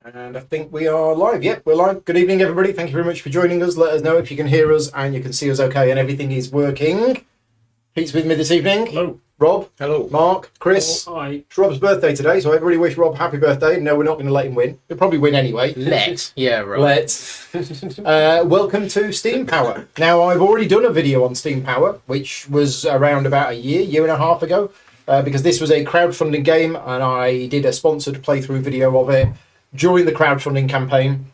And I think we are live. Yep, we're live. Good evening, everybody. Thank you very much for joining us. Let us know if you can hear us and you can see us okay and everything is working. Pete's with me this evening. Hello. Rob. Hello. Mark. Chris. Oh, hi. It's Rob's birthday today, so everybody wish Rob happy birthday. No, we're not going to let him win. He'll probably win anyway. Yeah, right. Welcome to Steam Power. Now, I've already done a video on Steam Power, which was around about a year and a half ago, because this was a crowdfunding game, and I did a sponsored playthrough video of it during the crowdfunding campaign.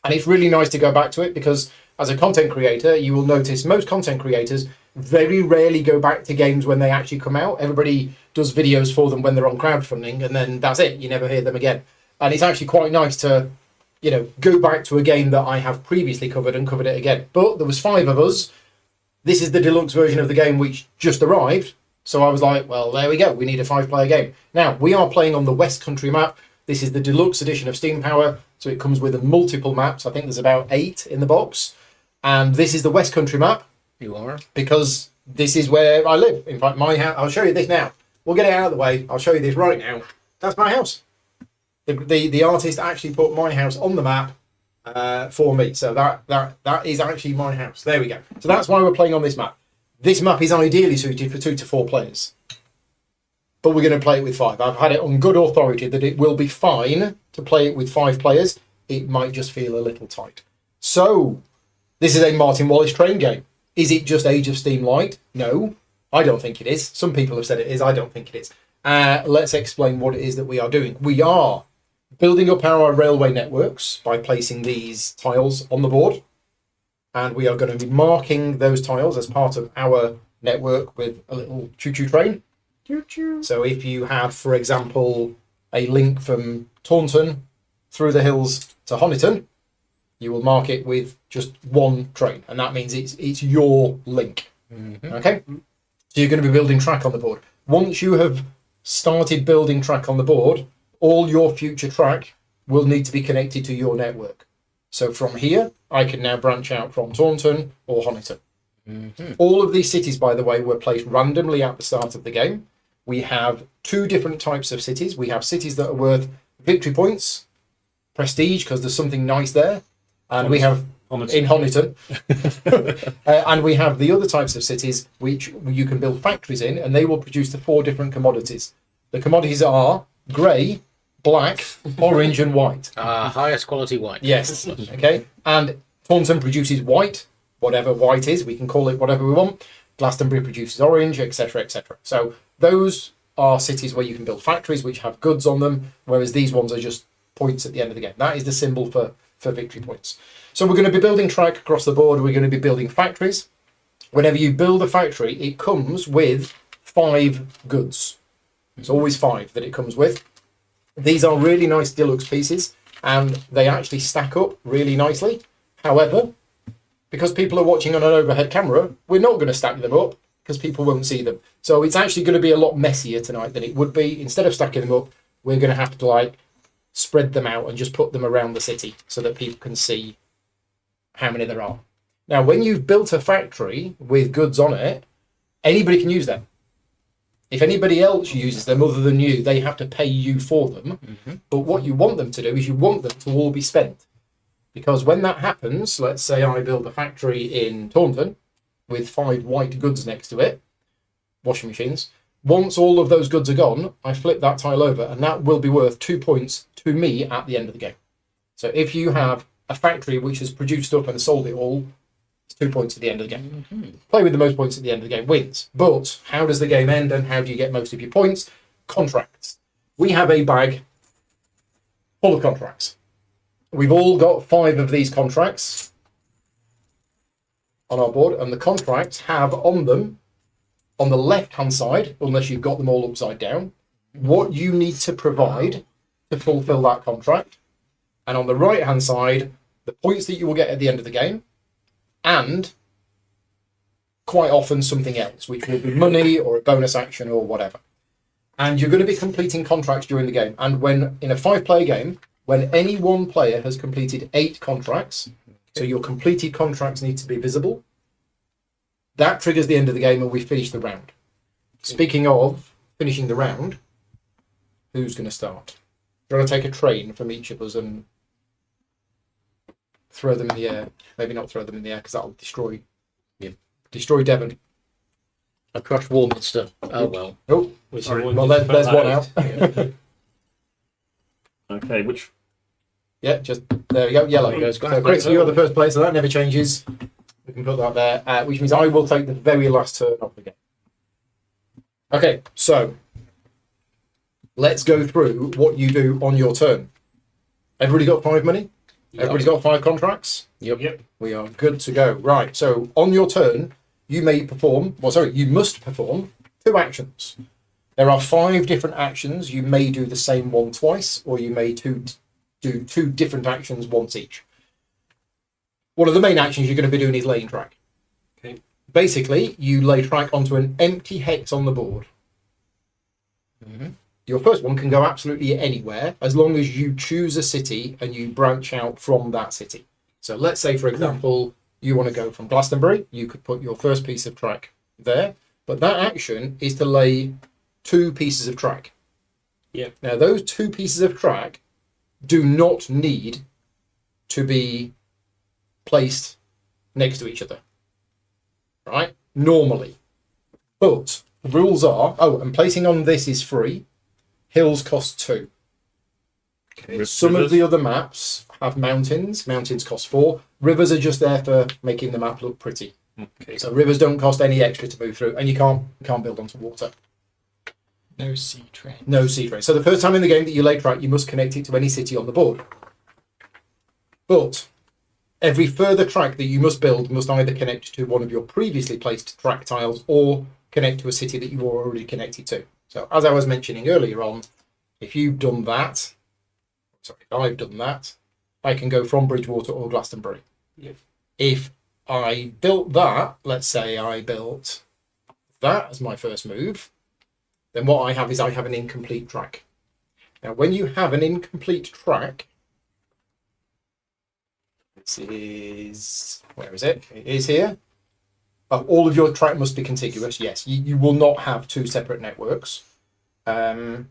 And it's really nice to go back to it because as a content creator, you will notice most content creators very rarely go back to games when they actually come out. Everybody does videos for them when they're on crowdfunding, and then that's it. You never hear them again. And it's actually quite nice to, go back to a game that I have previously covered and covered it again. But there was 5 of us. This is the deluxe version of the game which just arrived. So I was like, well, there we go. We need a 5-player game. Now, we are playing on the West Country map. This is the deluxe edition of Steam Power, so it comes with multiple maps. I think there's about 8 in the box. And this is the West Country map. You are? Because this is where I live. In fact, my house, I'll show you this now. We'll get it out of the way. I'll show you this right now. That's my house. The artist actually put my house on the map for me. So that is actually my house. There we go. So that's why we're playing on this map. This map is ideally suited for 2 to 4 players. But we're going to play it with 5. I've had it on good authority that it will be fine to play it with 5 players. It might just feel a little tight. So, this is a Martin Wallace train game. Is it just Age of Steam Light? No, I don't think it is. Some people have said it is. I don't think it is. Let's explain what it is that we are doing. We are building up our railway networks by placing these tiles on the board. And we are going to be marking those tiles as part of our network with a little choo-choo train. So if you have, for example, a link from Taunton through the hills to Honiton, you will mark it with just one train, and that means it's your link. Mm-hmm. Okay? So you're going to be building track on the board. Once you have started building track on the board, all your future track will need to be connected to your network. So from here, I can now branch out from Taunton or Honiton. Mm-hmm. All of these cities, by the way, were placed randomly at the start of the game. We have 2 different types of cities. We have cities that are worth victory points, prestige, because there's something nice there. And we have in Honiton. And we have the other types of cities which you can build factories in, and they will produce the 4 different commodities. The commodities are grey, black, orange, and white. Highest quality white. Yes. Okay. And Taunton produces white, whatever white is. We can call it whatever we want. Glastonbury produces orange, etc., etc. So those are cities where you can build factories which have goods on them, whereas these ones are just points at the end of the game. That is the symbol for victory points. So we're going to be building track across the board. We're going to be building factories. Whenever you build a factory, it comes with 5 goods. It's always 5 that it comes with. These are really nice deluxe pieces, and they actually stack up really nicely. However, because people are watching on an overhead camera, we're not going to stack them up because people won't see them. So it's actually going to be a lot messier tonight than it would be. Instead of stacking them up, we're going to have to spread them out and just put them around the city so that people can see how many there are. Now, when you've built a factory with goods on it, anybody can use them. If anybody else uses them other than you, they have to pay you for them. Mm-hmm. But what you want them to do is you want them to all be spent. Because when that happens, let's say I build a factory in Taunton with 5 white goods next to it, washing machines. Once all of those goods are gone, I flip that tile over, and that will be worth 2 points to me at the end of the game. So if you have a factory which has produced stuff and sold it all, it's 2 points at the end of the game. Mm-hmm. Play with the most points at the end of the game wins. But how does the game end, and how do you get most of your points? Contracts. We have a bag full of contracts. We've all got 5 of these contracts on our board, and the contracts have on them, on the left-hand side, unless you've got them all upside down, what you need to provide to fulfill that contract. And on the right-hand side, the points that you will get at the end of the game, and quite often something else, which will be money or a bonus action or whatever. And you're going to be completing contracts during the game. And when in a 5-player game, when any one player has completed 8 contracts, so your completed contracts need to be visible, that triggers the end of the game and we finish the round. Speaking of finishing the round, who's going to start? Do you want to take a train from each of us and throw them in the air? Maybe not throw them in the air because that'll destroy Devon. I crushed Warminster. Oh well. Oh, Sorry, well, there's one out. Okay, which Yeah, just there we go. Yellow. There goes So Chris, you are the first player, so that never changes. We can put that there, which means I will take the very last turn of the game. Okay, so let's go through what you do on your turn. Everybody got 5 money? Everybody's got 5 contracts? Yep. We are good to go. Right, so on your turn, you must perform 2 actions. There are 5 different actions. You may do the same one twice, or you may do 2 different actions once each. One of the main actions you're going to be doing is laying track. Okay. Basically, you lay track onto an empty hex on the board. Mm-hmm. Your first one can go absolutely anywhere as long as you choose a city and you branch out from that city. So let's say, for example, you want to go from Glastonbury. You could put your first piece of track there, but that action is to lay 2 pieces of track. Yeah. Now, those 2 pieces of track do not need to be placed next to each other, right? Normally. But the rules are, and placing on this is free. Hills cost 2. okay, Some of the other maps have mountains. Mountains cost 4. Rivers are just there for making the map look pretty. Okay. So rivers don't cost any extra to move through, and you can't build onto water. No sea train. No sea train. So the first time in the game that you lay track, you must connect it to any city on the board. But every further track that you must build must either connect to one of your previously placed track tiles or connect to a city that you are already connected to. So as I was mentioning earlier on, if you've done that, if I've done that, I can go from Bridgewater or Glastonbury. Yep. If I built that, let's say I built that as my first move, then what I have is I have an incomplete track. Now, when you have an incomplete track, this is, where is it? It is here. All of your track must be contiguous. Yes, you will not have 2 separate networks. Any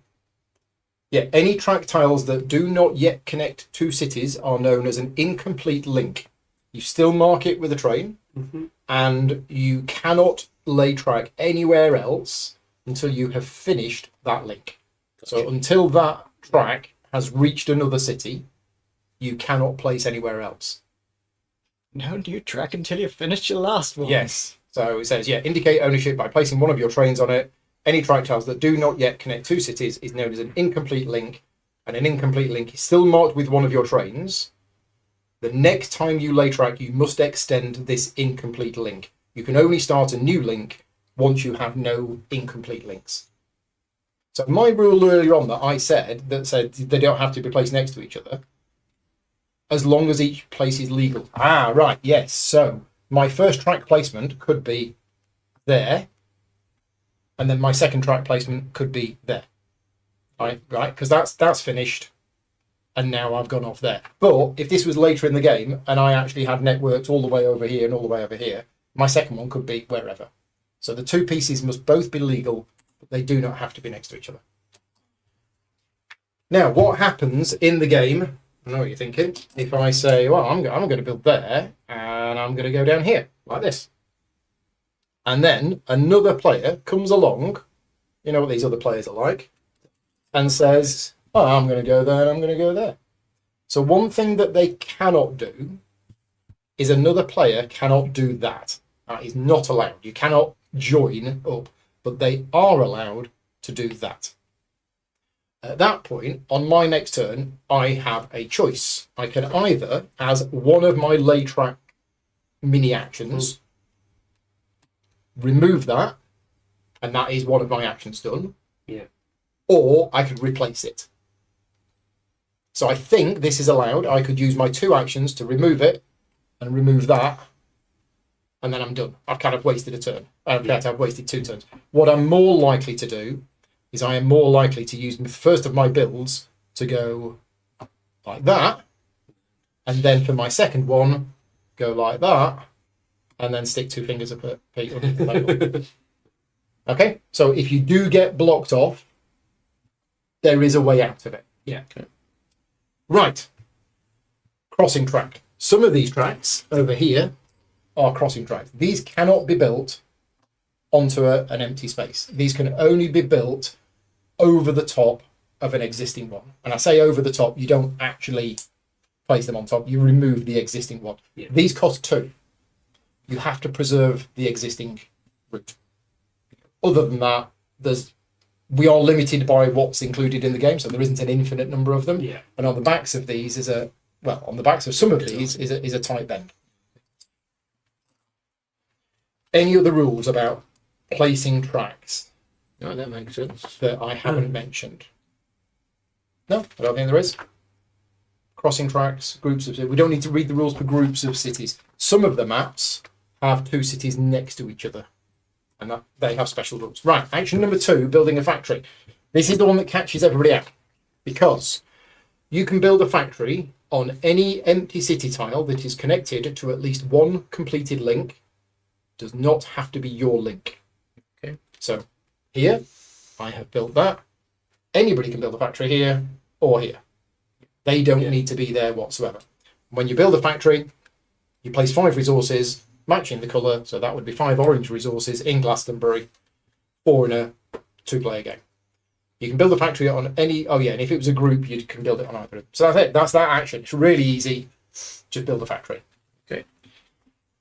track tiles that do not yet connect 2 cities are known as an incomplete link. You still mark it with a train, and you cannot lay track anywhere else until you have finished that link. So until that track has reached another city, you cannot place anywhere else. No new track until you finish your last one. Yes. So it says, indicate ownership by placing one of your trains on it. Any track tiles that do not yet connect 2 cities is known as an incomplete link, and an incomplete link is still marked with one of your trains. The next time you lay track, you must extend this incomplete link. You can only start a new link once you have no incomplete links. So my rule earlier on that I said they don't have to be placed next to each other, as long as each place is legal. Right, yes. So my first track placement could be there, and then my second track placement could be there. Right, because that's finished, and now I've gone off there. But if this was later in the game and I actually had networks all the way over here and all the way over here, my second one could be wherever. So the 2 pieces must both be legal, but they do not have to be next to each other. Now, what happens in the game? I know what you're thinking. If I say, well, I'm going to build there, and I'm going to go down here, like this. And then another player comes along, you know what these other players are like, and says, I'm going to go there and I'm going to go there. So one thing that they cannot do is another player cannot do that. That is not allowed. You cannot join up, but they are allowed to do that. At that point, on my next turn, I have a choice. I can either, as one of my lay track mini actions, remove that, and that is one of my actions done. Yeah. Or I could replace it. So I think this is allowed. I could use my 2 actions to remove it and remove that, and then I'm done. I've kind of wasted a turn. I've wasted 2 turns. What I'm more likely to do is I am more likely to use the first of my builds to go like that, and then for my second one, go like that, and then stick 2 fingers up at Pete under the table. Okay, so if you do get blocked off, there is a way out of it. Yeah. Okay. Right. Crossing track. Some of these tracks over here are crossing tracks. These cannot be built onto an empty space. These can only be built over the top of an existing one. And I say over the top, you don't actually place them on top. You remove the existing one. Yeah. These cost 2. You have to preserve the existing route. Other than that, we are limited by what's included in the game, so there isn't an infinite number of them. Yeah. And on the backs of these on the backs of some of these is a tight bend. Any other rules about placing tracks No, that makes sense. that I haven't mentioned? No, I don't think there is. Crossing tracks, groups of cities. We don't need to read the rules for groups of cities. Some of the maps have 2 cities next to each other, and they have special rules. Right, action number 2, building a factory. This is the one that catches everybody out, because you can build a factory on any empty city tile that is connected to at least one completed link. Does not have to be your link. Okay. So here, I have built that. Anybody can build a factory here or here. They don't need to be there whatsoever. When you build a factory, you place 5 resources matching the colour. So that would be 5 orange resources in Glastonbury, 4 in a 2-player game. You can build a factory on any... Oh, yeah, and if it was a group, you can build it on either. So that's it. That's that action. It's really easy. Just build a factory. Okay.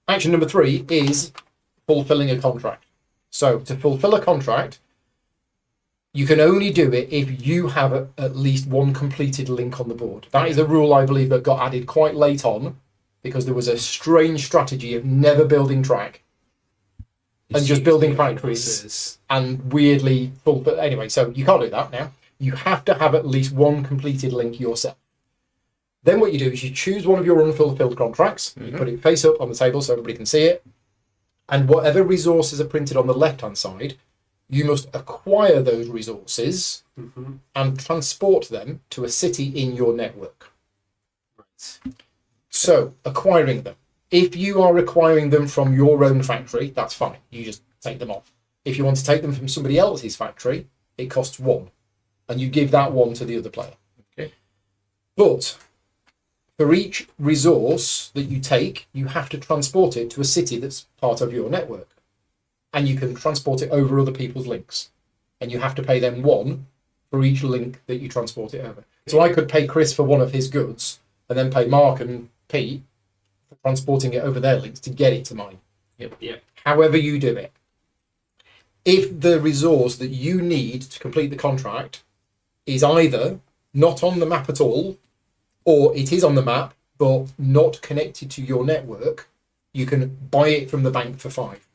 Action number 3 is fulfilling a contract. So to fulfill a contract, you can only do it if you have at least one completed link on the board. That is a rule, I believe, that got added quite late on because there was a strange strategy of never building track and just building factories and weirdly fulfill. Anyway, so you can't do that now. You have to have at least one completed link yourself. Then what you do is you choose one of your unfulfilled contracts, you put it face up on the table so everybody can see it, and whatever resources are printed on the left-hand side, you must acquire those resources and transport them to a city in your network. Right. So, acquiring them. If you are acquiring them from your own factory, that's fine. You just take them off. If you want to take them from somebody else's factory, it costs 1. And you give that 1 to the other player. Okay. But for each resource that you take, you have to transport it to a city that's part of your network. And you can transport it over other people's links. And you have to pay them 1 for each link that you transport it over. So I could pay Chris for one of his goods and then pay Mark and Pete for transporting it over their links to get it to mine. Yep. However you do it. If the resource that you need to complete the contract is either not on the map at all, or it is on the map but not connected to your network, you can buy it from the bank for 5.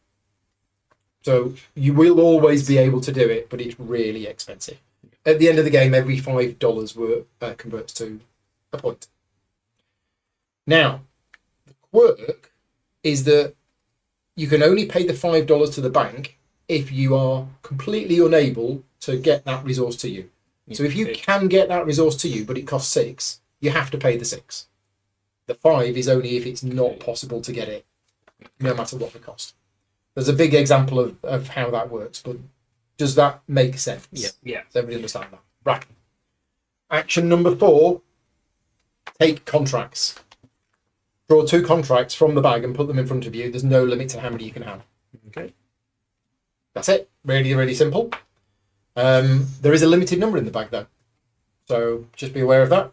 So you will always be able to do it, but it's really expensive. At the end of the game, every $5 converts to a point. Now, the quirk is that you can only pay the $5 to the bank if you are completely unable to get that resource to you. So if you can get that resource to you, but it costs 6, you have to pay the 6. The 5 is only if it's not possible to get it, no matter what the cost. There's a big example of how that works, but does that make sense? Yeah. Does everybody understand that? Right. Action number 4, take contracts. Draw 2 contracts from the bag and put them in front of you. There's no limit to how many you can have. Okay. That's it. Really, really simple. There is a limited number in the bag, though. So just be aware of that.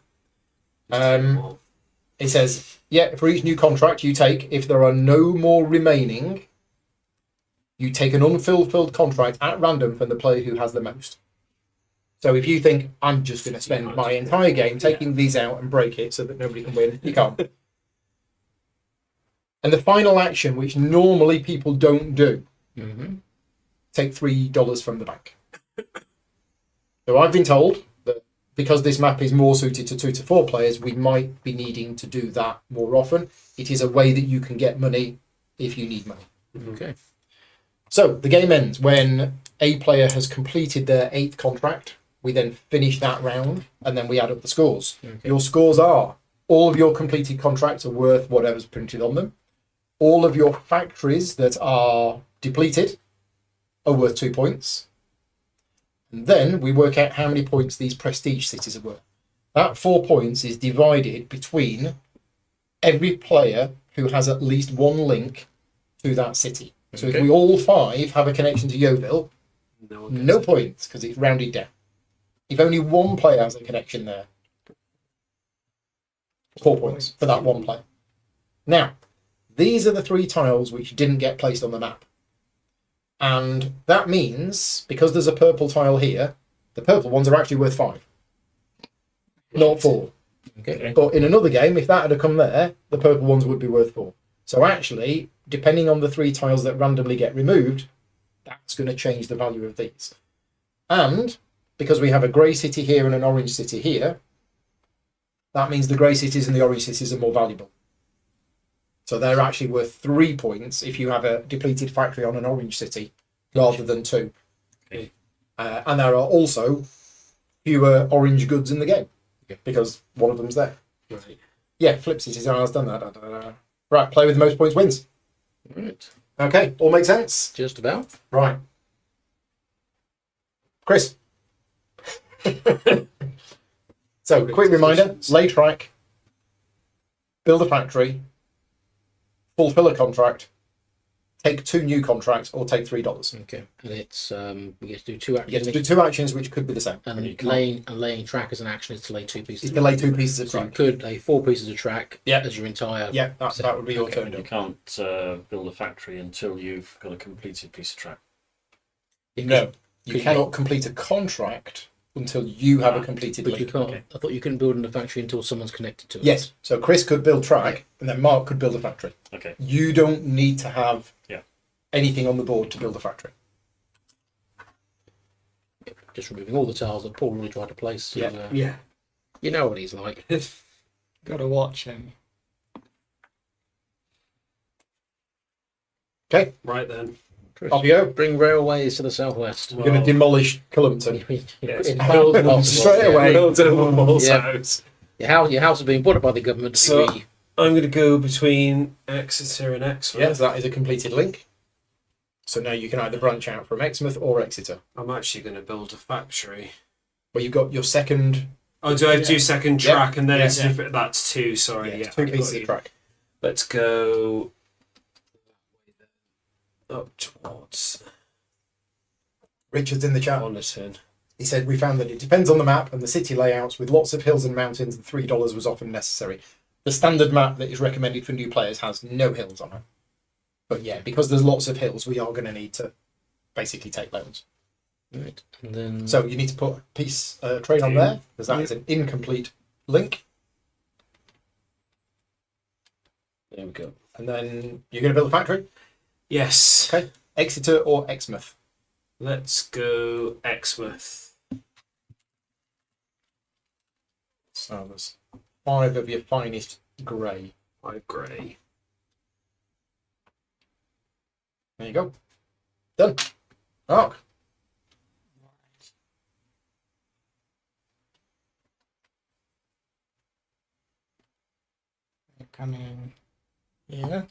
It says, for each new contract you take, if there are no more remaining, you take an unfulfilled contract at random from the player who has the most. So if you think, I'm just going to spend my entire game taking these out and break it so that nobody can win, you can't. And the final action, which normally people don't do, take $3 from the bank. So I've been told that because this map is more suited to 2 to 4 players, we might be needing to do that more often. It is a way that you can get money if you need money. Okay. So the game ends when a player has completed their 8th contract. We then finish that round and then we add up the scores. Okay. Your scores are all of your completed contracts are worth whatever's printed on them. All of your factories that are depleted are worth 2 points. And then we work out how many points these prestige cities are worth. That 4 points is divided between every player who has at least one link to that city. So if Okay. we all 5 have a connection to Yeovil, No one gets no it. points because it's rounded down. If only one player has a connection there, 4 points for that one player. Now, these are the 3 tiles which didn't get placed on the map. And that means, because there's a purple tile here, the purple ones are actually worth 5, not 4. Okay. But in another game, if that had come there, the purple ones would be worth 4. So actually, depending on the 3 tiles that randomly get removed, that's going to change the value of these. And because we have a grey city here and an orange city here, that means the grey cities and the orange cities are more valuable. So they're actually worth 3 points if you have a depleted factory on an orange city rather than 2. Okay. And there are also fewer orange goods in the game because one of them's there. Right. Yeah, flip cities. I've done that. Right, play with the most points wins. Right. Okay, all makes sense? Just about. Right. Chris. So, quick reminder, lay track, build a factory, fulfill a contract, take 2 new contracts, or take $3. Okay. And it's we get to do 2 You actions. get to do 2 actions which could be the same. and you can't- laying track as an action is to lay 2 pieces. It's to lay 2 pieces of So you track. could lay 4 pieces of track Yeah. as your entire. Yeah, that would be your turn. You can't build a factory until you've got a completed piece of track. No, you Could- cannot complete a contract until you have a completed But you link. can't. Okay. I thought you couldn't build a factory until someone's connected to it. Yes, so Chris could build track, and then Mark could build a factory. Okay. You don't need to have Yeah. anything on the board to build a factory. Just removing all the tiles that Paul really tried to place. Yeah. Yeah. You know what he's like. Gotta watch him. Okay, Right then. Chris, off you go. bring railways to the southwest. We're going to demolish Cullumpton. Yes. In build possible. Straight away. Build a wall Yeah. house. Your house is being bought by the government. To So- be I'm going to go between Exeter and Exmouth. Yes, that is a completed link. So now you can either branch out from Exmouth or Exeter. I'm actually going to build a factory. Well, you've got your second Oh, do I have to do second track and then Yeah. it's different? That's 2. Sorry. Yeah. 2 I've pieces got of you. track. Let's go up towards Richard's in the chat. Oniton. He said, we found that it depends on the map and the city layouts. With lots of hills and mountains, and $3 was often necessary. The standard map that is recommended for new players has no hills on it. But yeah, because there's lots of hills, we are going to need to basically take loans. right, and then So you need to put a piece train on there, because that is an incomplete link. There we go. And then you're going to build a factory. Yes. Okay. Exeter or Exmouth. Let's go Exmouth. So there's 5 of your finest grey. 5 grey. There you go. Done. Mark. Coming here.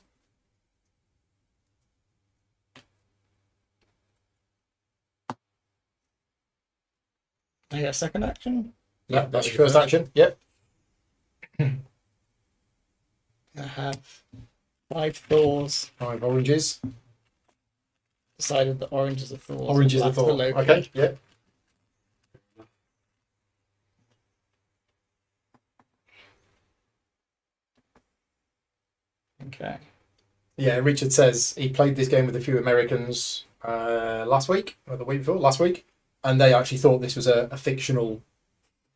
I get a second action. Yeah, that's your first action. Yep. I have 5 Thors. 5 oranges. Decided that orange is a Thor. Orange is a black's thought. Loki. Okay. Yep. Okay. Yeah, Richard says he played this game with a few Americans last week, or the week before, last week, and they actually thought this was a fictional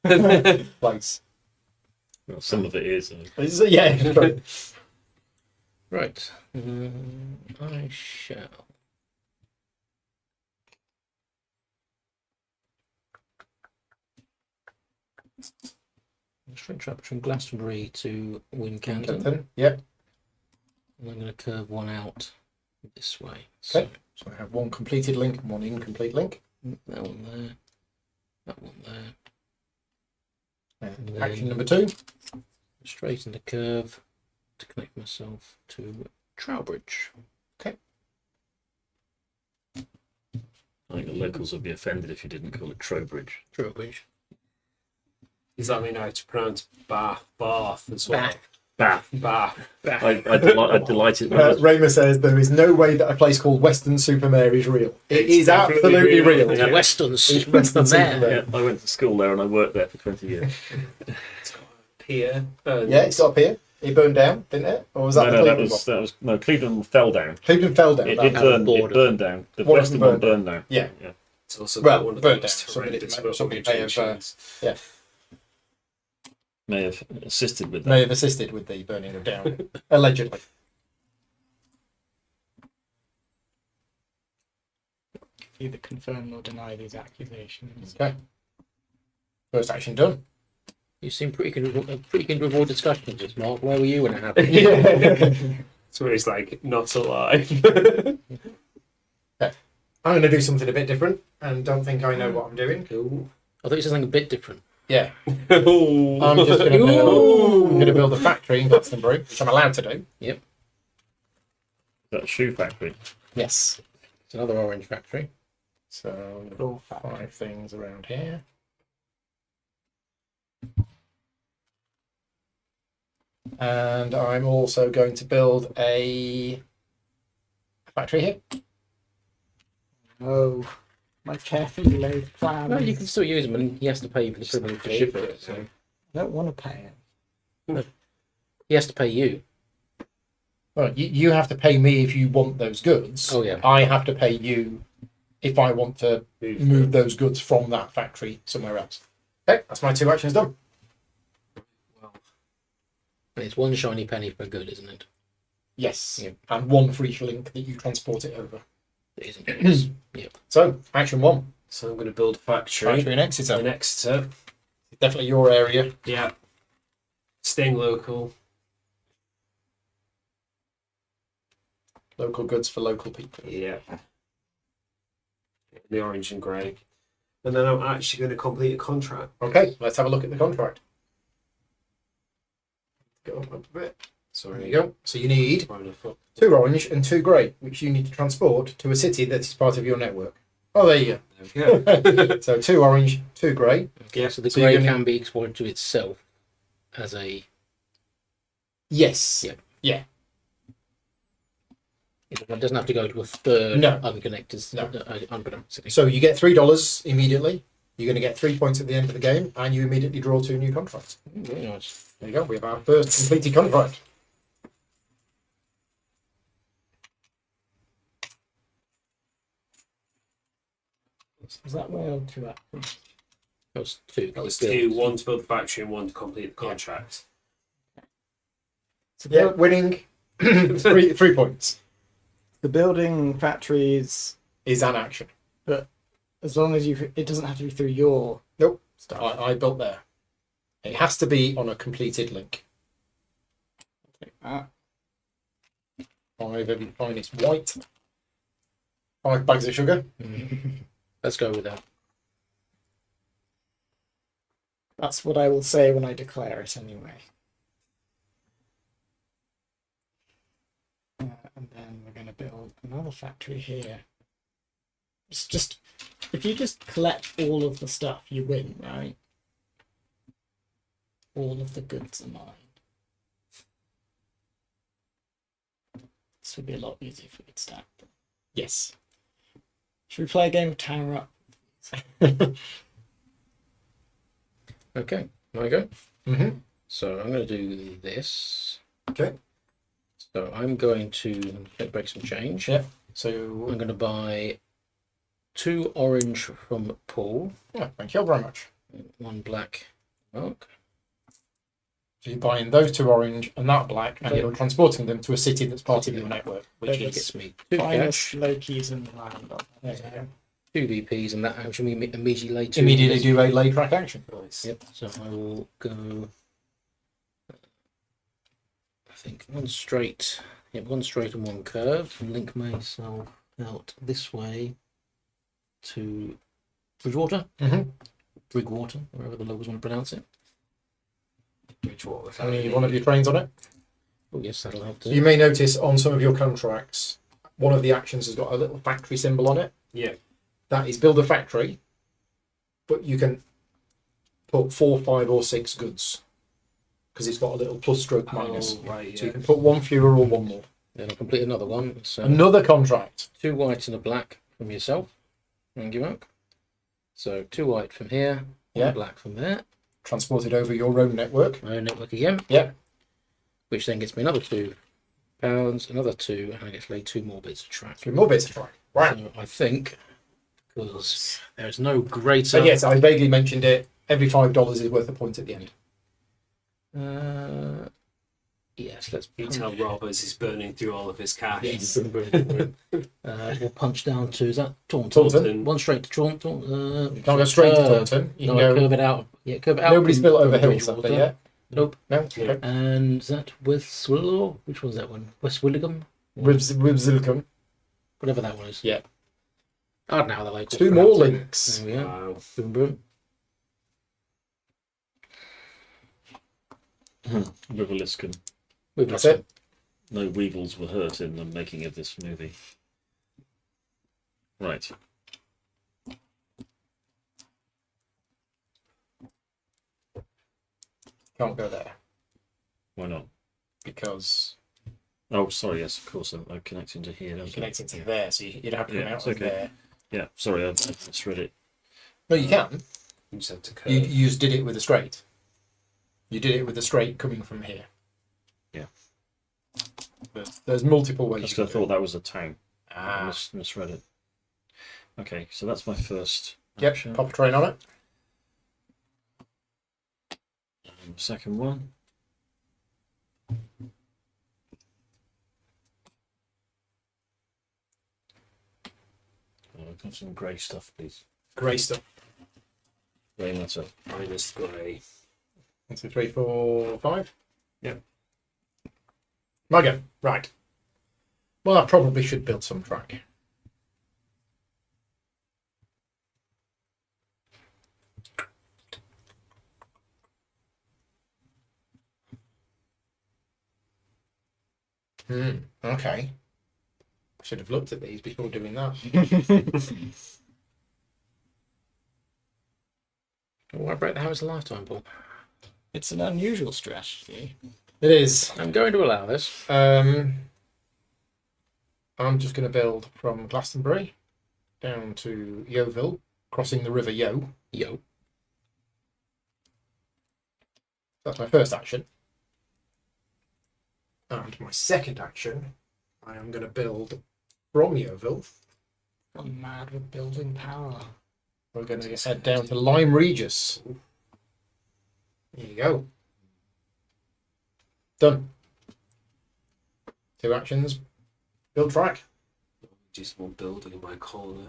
place. Well, some of it is. Yeah, true. right. I shall. Straight track between Glastonbury to Wincanton. Captain. Yep. And I'm going to curve one out this way. Okay. So I have 1 completed link and 1 incomplete link. So that one there. That one there. And action number 2. Straighten the curve to connect myself to Trowbridge. I think the locals would be offended if you didn't call it Trowbridge. Trowbridge. Does that mean I have to pronounce Bath as well? Bath. Bath. Bath. I delighted. Raymer says there is no way that a place called Western Supermare is real. It It's is definitely absolutely real. real. Yeah. Western It's Western Supermare. Supermare. Yeah, I went to school there and I worked there for 20 years. It's got a pier. Yeah, it's up here. It burned down, didn't it? Or was that the no, that Cleveland was no. Cleveland fell down. one? Cleveland fell down. It, that it was- burned. border. It burned down. The One of Western them one burned burned down. Yeah. It's also Well, got one of burnt those down. Somebody horrendous may have, mutations. May have assisted with that. may have assisted with the burning of down, allegedly. Either confirm or deny these accusations. Okay. First action done. You seem pretty keen to avoid discussions, just Mark. Where were you when it happened? So it's like not alive. I'm going to do something a bit different and don't think I know what I'm doing. Cool. I thought you said something a bit different. Yeah. Ooh. I'm just going to build a factory in Glastonbury, which I'm allowed to do. That shoe factory. Yes. It's another orange factory. So All factory. 5 things around here. And I'm also going to build a factory here. Oh, my carefully laid plan. No, you can still use them, and he has to pay you for the privilege to ship it. So I don't want to pay him. he has to pay you. Well, you have to pay me if you want those goods. Oh, yeah. I have to pay you if I want to move those goods from that factory somewhere else. Okay, that's my 2 actions done. And it's one shiny penny per good, isn't it? Yes. Yep. And 1 for each link that you transport it over. It isn't. Yes. Yep. So, action 1. So I'm going to build a factory Factory in Exeter. in Exeter. Definitely your area. Yeah. Staying local. Local goods for local people. Yeah. The orange and grey. And then I'm actually going to complete a contract. Okay, let's have a look at the contract. Go up a bit. There you go. So you need 2 orange and 2 grey, which you need to transport to a city that is part of your network. Oh, there you There we go. go. So 2 orange, 2 grey. Okay, so the So you're grey gonna- can be exported to itself as a. Yes. Yep. It doesn't have to go to a third No. unconnected. No. Unconnected city. So you get $3 immediately. You're going to get 3 points at the end of the game, and you immediately draw 2 new contracts. Very nice. There you go. We have our first completed contract. Is that way or 2 actions? That was 2. That was 2. 1 to build the factory and 1 to complete the contract. So Yeah, winning 3 points the building factories, is an action. as long as it doesn't have to be through your Nope. stuff. I built there. It has to be on a completed link. Take that. 5 of your finest white. 5 bags of sugar. Let's go with that. That's what I will say when I declare it anyway. And then we're going to build another factory here. It's just, if you just collect all of the stuff, you win, right? All of the goods are mine. This would be a lot easier if we could stack them. Yes. Should we play a game of Tower Up? Okay, there we go. Mm-hmm. So I'm going to do this. Okay. So I'm going to break some change. Yeah. I'm So, going to buy 2 orange from Paul, yeah, thank you very much. 1 black. Mark. So you're buying those 2 orange and that black, and you're transporting them to a city that's part of your network, which Which is Gets me 2 Finest cash, Lokis in the land. there you go. 2 VPs, and that actually immediately lay 2. Immediately do a lay track action. Nice. Yep. So I will go. I think 1 straight. Yep, 1 straight and 1 curve. And link myself out this way to Bridgewater, Mm-hmm. Brigwater, wherever the locals want to pronounce it. Bridgewater. Only one of your trains on it. Oh yes, that'll help So too. you may notice on some of your contracts, one of the actions has got a little factory symbol on it. Yeah. That is build a factory, but you can put 4, 5, or 6 goods because it's got a little plus stroke minus. Oh, right, So you yeah. can put 1 fewer or 1 more. Then I'll complete another one. So Another contract. 2 white and a black from yourself. Thank you, Mark. So 2 white from here, 1 Yeah. black from there. Transported over your own network. My own network again. Yeah. Which then gets me another £2, another 2, and I get to lay 2 more bits of track. 3 more bits of track. Right. So I think, because there's no greater. So yes, I vaguely mentioned it. Every $5 is worth a point at the end. Yes, let's You tell Rob as he's burning through all of his cash. Yes. We'll punch down to, is that Taunton? Taunton. 1 straight to Taunton. You can't go straight to Taunton. You No, can go. curve it out. Yeah, curve it out. Nobody's from- built over from hills up there Bridgewater. yet. Nope. No. Okay. And is that West Swillow? Which one's that one? West Willigum? Ribsilcum. Whatever that one is. Yeah. I don't know how the locals 2 more pronounce it. links. There we go. Wow. Boom, boom. Riverliscon. We've That's lost it. No weevils were hurt in the making of this movie. Right. Can't go there Why not? because Oh, sorry. Yes, of course. I'm connecting to here. you're don't I? connecting to there, so you'd have to come Yeah, out it's of okay. there. Yeah. Sorry, I misread it. No, you can. You just have to curve. You just did it with a straight. You did it with a straight coming from here. Yeah. But there's multiple ways. Just you 'cause I can do thought it. that was a town. I Ah. misread it. Okay, so that's my first Yep. action. Pop a train on it. Second one. I've got some grey stuff, please. Grey stuff. Grey matter. Minus grey. 1, 2, 3, 4, 5. Yep. My go. Right. Well, I probably should build some track. Okay. I should have looked at these before doing that. Why break the habits of a lifetime, Paul? It's an unusual strategy. It is. I'm going to allow this. I'm just going to build from Glastonbury down to Yeovil, crossing the River Yo. Yo. That's my first action. And my second action, I am going to build from Yeovil. I'm mad with building power. We're going to head down to Lyme Regis. There you go. Done. 2 actions. Build track. Just one building in my corner.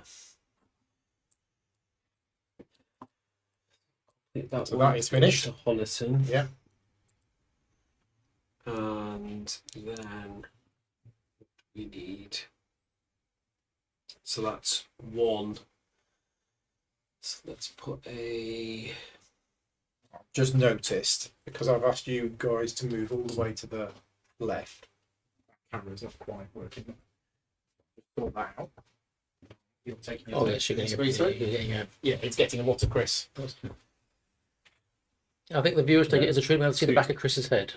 That So one that is finished. to Honiton. Yeah. And then we need. So that's 1. So let's put a. Just noticed, because I've asked you guys to move all the way to the left. That camera's not quite working. Just sort that out. You're taking your Oh, turn. yes, you're getting Squeeze through. a. Yeah, it's getting a lot of Chris. I think the viewers take it as a treatment to see the back of Chris's head.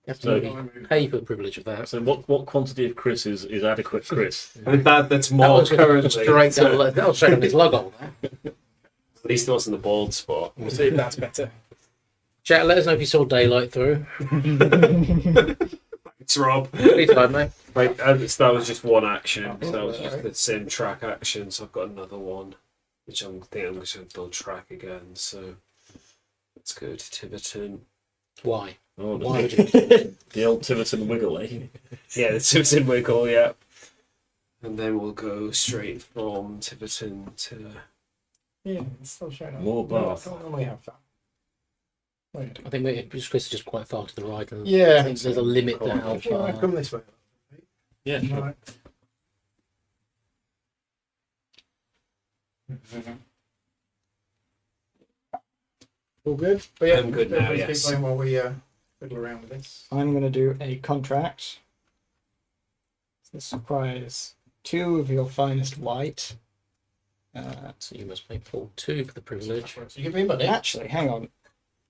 You have to So- maybe pay for the privilege of that. So what quantity of Chris is adequate Chris? I think that's That more was currently. Straight That'll straight on his logo. At least it wasn't the bald spot. We'll see if that's better. Chat, let us know if you saw daylight through. It's Rob. Anytime, mate. Right, so that was just one action. So that was just Alright. the same track action. So I've got another one, which I'm thinking I'm just going to build track again. So let's go to Tiverton. Why? Oh, Why would the, you? the old Tiverton wiggle, eh? Yeah, the Tiverton wiggle, yeah. And then we'll go straight from Tiverton to. Yeah, it's still showing up. More No, I bath. don't normally have that. Weird. I think maybe Chris is just quite far to the right. And Yeah. I think there's a limit to how Actually, I far. come this way. Yeah. Sure. Right. All good? But yeah, I'm good now, everybody keep yes. playing while we fiddle around with this. I'm going to do a contract. This requires 2 of your finest white So you must pay Paul 2 for the privilege. You give me money. Actually, hang on.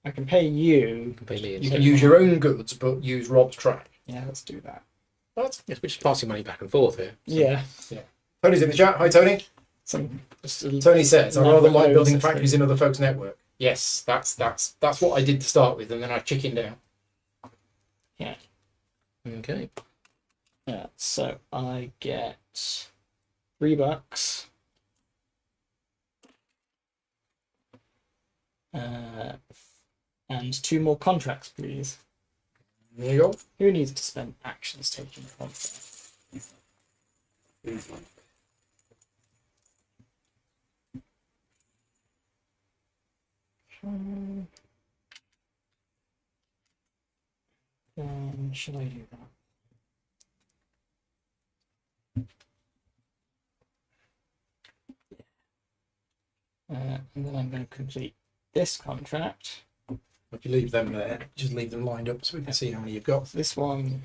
I can pay you. You can pay me You instead. can use your own goods, but use Rob's track. Yeah, let's do that. That's Yes, we're just passing money back and forth here. Yeah. Tony's in the chat. Hi, Tony. Some just a Tony says, I elaborate rather like building bonus factories in other folks' network. Yes, that's what I did to start with, and then I chickened out. Yeah. Okay. Yeah. So I get $3. And 2 more contracts, please. There you go. Who needs to spend actions taking a contract? Should I do that? And then I'm going to complete this contract. If you leave them there, just leave them lined up so we can see how many you've got. This one.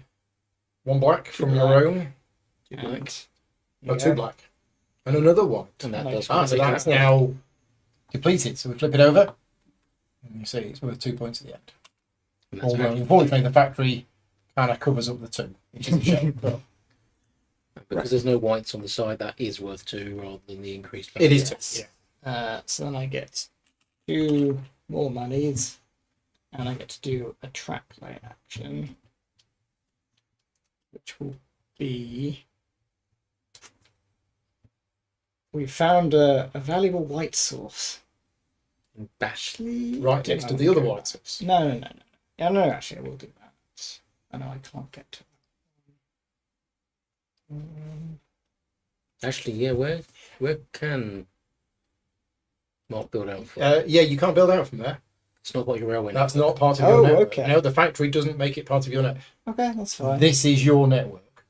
One black from your Black. own. And, Oh, 2 black. And another one. And that Nice. does Ah, so complete that's that. now depleted. So we flip it over. And you see it's worth 2 points at the end. And that's Although, how- unfortunately, the factory kind of covers up the 2, which is a shame. But because there's no whites on the side, that is worth 2 rather than the increased it is value. 2. Yeah. so then I get 2 more monies, and I get to do a track play action, which will be. We found a valuable white source. Bash. Right next to the other white source. No. Yeah, no, actually, I will do that. I know I can't get to that. Actually, yeah, where can Mark build out from? Yeah, you can't build out from there. It's not what your railway. That's not part of Oh, your network. okay. No, the factory doesn't make it part of your network. Okay, that's fine. This is your network.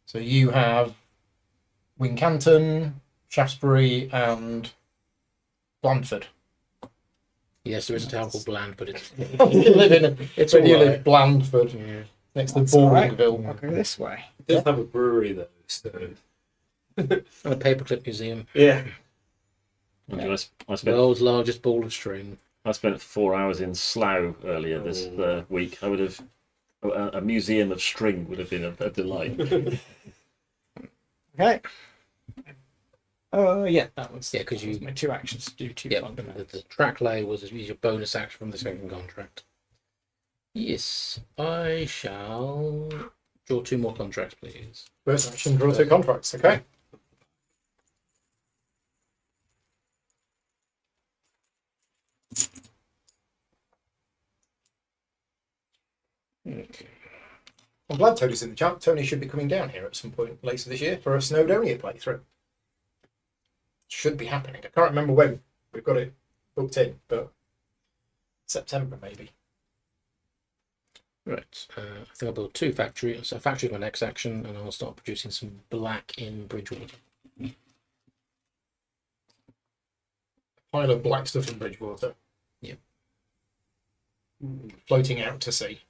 So you have Wincanton, Shaftesbury, and Blandford. Yes, there is a town called Bland, but it's you live in it's when you all live right. Blandford, Yeah. next to That's all right. Boringville. I'll go this way. It does have a brewery though, so And a paperclip museum, yeah. I spent the world's largest ball of string. I spent 4 hours in Slough earlier this week. I would have a museum of string would have been a delight. Okay. Oh, yeah, that was, Yeah, 'cause that was you- my 2 actions to do 2 Yeah, contracts. the track lay was your bonus action from the second contract. Yes, I shall draw 2 more contracts, please. First action, draw 2 contracts. Okay. Okay. I'm glad Tony's in the chat. Tony should be coming down here at some point later this year for a Snowdonia playthrough. Should be happening. I can't remember when we've got it booked in, but September maybe. Right, I think I'll build 2 factories. So factory is my next action, and I'll start producing some black in Bridgewater. Pile of black stuff in Bridgewater. Yep. Floating out to sea.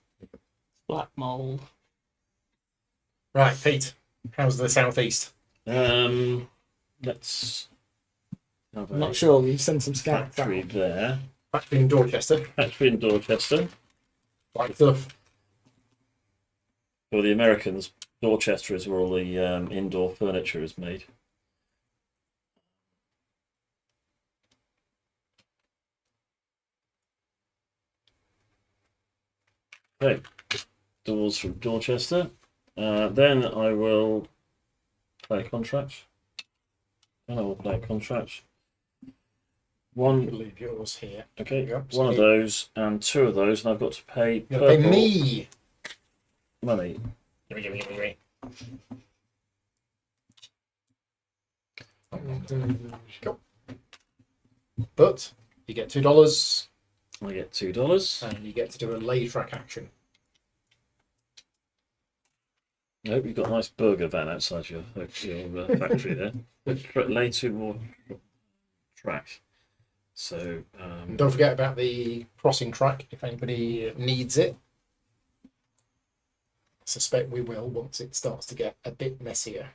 Black mold. Right, Pete. How's the southeast? Let's have I'm a not sure. You send some scouts factory out. there. Factory in Dorchester. Factory in Dorchester. Black stuff. For the Americans, Dorchester is where all the indoor furniture is made. Okay, doors from Dorchester. Then I will play a contract. Then I will play a contract. I One, leave yours here. okay, Yep, one of so those and 2 of those, and I've got to pay you gotta pay purple me. money. Gimme. Cool. But you get $2 I get $2. and you get to do a lay track action. I hope you've got a nice burger van outside your factory there. Lay 2 more track. So, And don't forget about the crossing track if anybody needs it. I suspect we will once it starts to get a bit messier.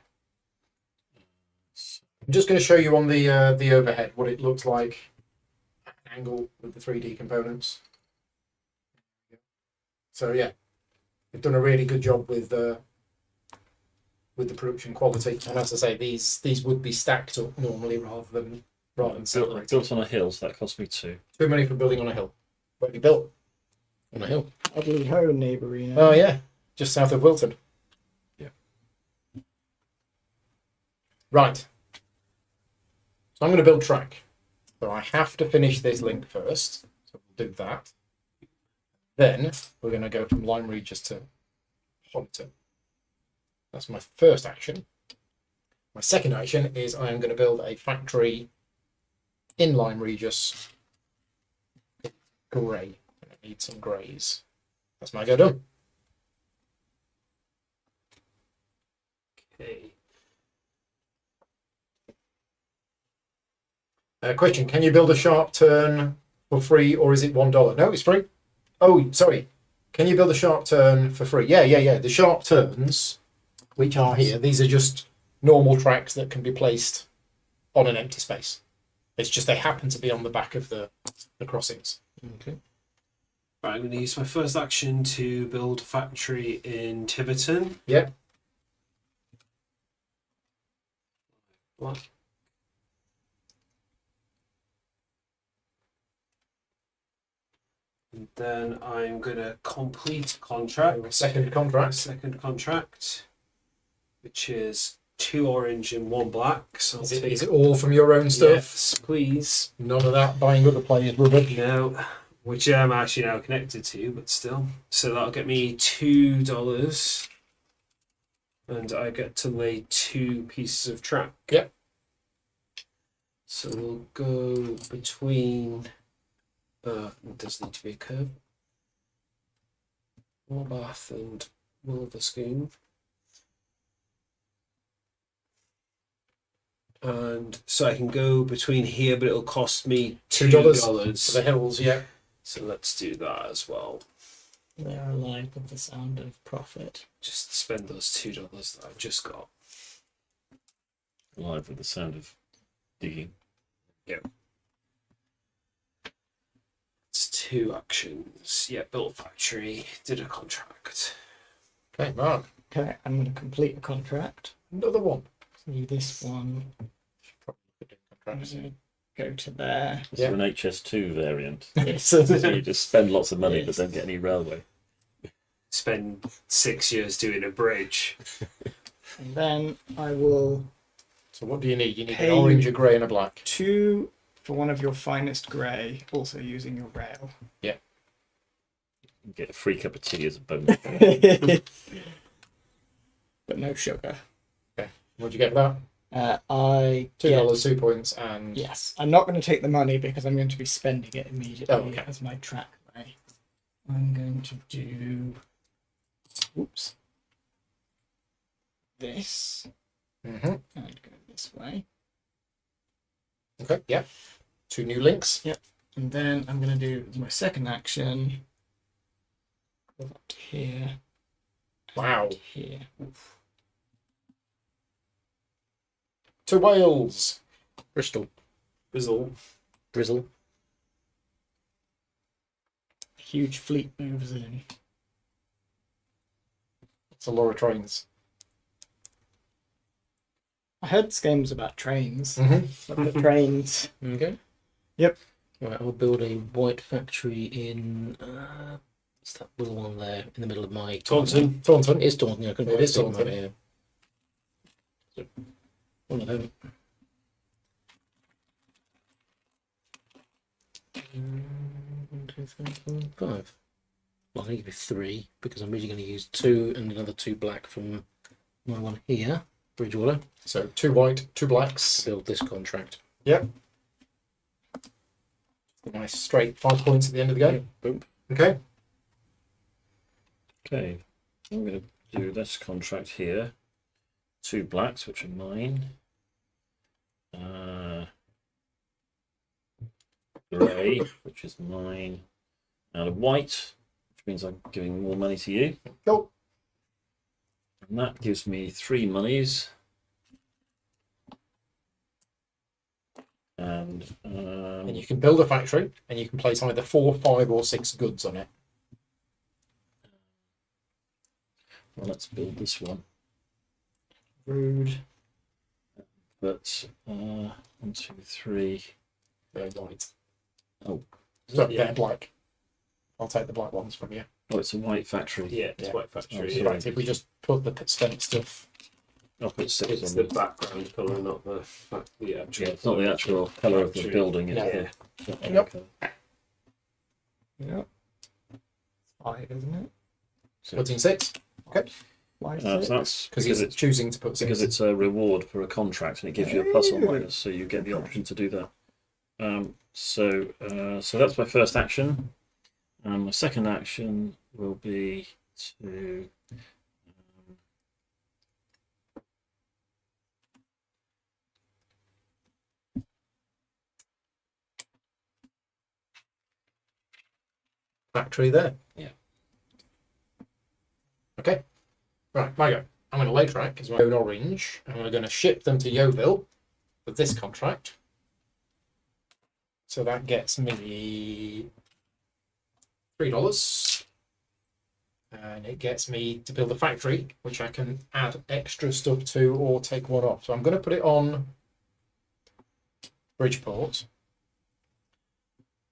I'm just going to show you on the overhead what it looks like at an angle with the 3D components. So yeah, they've done a really good job with the production quality. And as I say, these would be stacked up normally rather than separated. Built on a hill, so that cost me 2. Too many for building on a hill. Where we built On a hill. Ugly Ho neighbourina. Oh yeah, just south of Wilton. Yeah. Right. So I'm going to build track. So I have to finish this link first. So we'll do that. Then we're going to go from Lime Regis to Honiton. That's my first action. My second action is I am going to build a factory in Lime Regis. Grey. I need some greys. That's my go done. Okay. Question: can you build a sharp turn for free, or is it $1? No, it's free. Oh, sorry. Can you build a sharp turn for free? Yeah. The sharp turns, which are here, these are just normal tracks that can be placed on an empty space. It's just they happen to be on the back of the crossings. Okay. Right, I'm going to use my first action to build a factory in Tiverton. Yep. What? And then I'm going to complete a contract. Second contract. Second contract, which is 2 orange and 1 black. So I'll Is take it all from your own stuff? Yes, please. None of that buying other players' rubbish. No, which I'm actually now connected to, but still. So that'll get me $2, and I get to lay 2 pieces of track. Yep. So we'll go between. It does need to be a curve. Warbath and Wilverscoon. And so I can go between here, but it'll cost me $2 for the hills. Yeah. So let's do that as well. They are alive with the sound of profit. Just spend those $2 that I've just got. Live with the sound of digging. It's 2 actions. Yeah, built factory, did a contract. Okay, Mark. Okay, I'm going to complete a contract. Another one. So this one, I'm Contracts. going to go to there. This Yeah. is an HS2 variant. Yes. So you just spend lots of money but Yes. don't get any railway. Spend 6 years doing a bridge. And then I will So what do you need? You need Hey. an orange, a grey, and a black. 2 for one of your finest grey, also using your rail. You get a free cup of tea as a bonus. But no sugar. What'd you get for that? I $2, 2 points, and Yes, I'm not going to take the money because I'm going to be spending it immediately Oh, okay. as my track way. I'm going to do, oops, this Mhm. and go this way, Okay, yeah. 2 new links. and then I'm going to do my second action. Go up to here. Wow. And here. Oof. To Wales. Bristol. Bizzle. Brizzle. Huge fleet moves in. It's a lot of trains. I heard this game was about trains. Mm-hmm. But the trains. Okay. Yep. Right, I'll build a white factory in. What's that little one there in the middle of my. Taunton. Taunton. It's Taunton. Yeah, I couldn't Yeah, put it's this on Taunton. right here. So, one of them. 1, 2, 3, 4, 5. Well, I need to be 3 because I'm really going to use 2 and another 2 black from my one here, Bridgewater, So 2 white, 2 to blacks. build this contract. Yep. Nice straight 5 points at the end of the game. Boom. Okay. Okay, I'm going to do this contract here. 2 blacks, which are mine. Grey, which is mine. And a white, which means I'm giving more money to you. Go. And that gives me 3 monies. And you can build a factory, and you can place either 4, 5, or 6 goods on it. well, let's build this one. Rude. But 1, 2, 3. They're white. Oh, So Yeah. they're black. I'll take the black ones from you. Oh, it's a white factory. Yeah, it's Yeah. white factory. Oh, yeah. sorry. Right, if we just put the spent stuff. I'll put 6 It's on the there. background colour, not the actual. Yeah, it's not the actual colour of the factory. building. It's Yeah. the Yep. colour. Yep. 5, isn't it? So, Put in 6. Okay. Why so 6? that's Because because he's it's choosing to put 6. because it's a reward for a contract and it gives you a plus or minus, so you get the option to do that. So that's my first action. My second action will be to factory there. Yeah. Okay. Right, my go. I'm going to lay track because we're in orange, and we're going to ship them to Yeovil for this contract. So that gets me $3. And it gets me to build a factory, which I can add extra stuff to or take one off. So I'm going to put it on Bridgeport.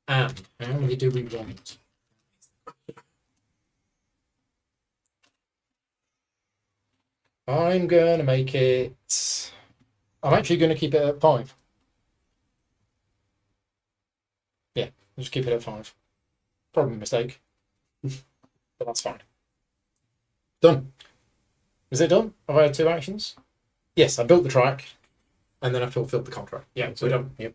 And how many do we want? I'm going to make it... I'm actually going to keep it at 5. Yeah, just keep it at 5. Probably a mistake. But that's fine. Done. Is it done? Have I had 2 actions? Yes, I built the track. And then I fulfilled the contract. Yeah, we're done. Yep.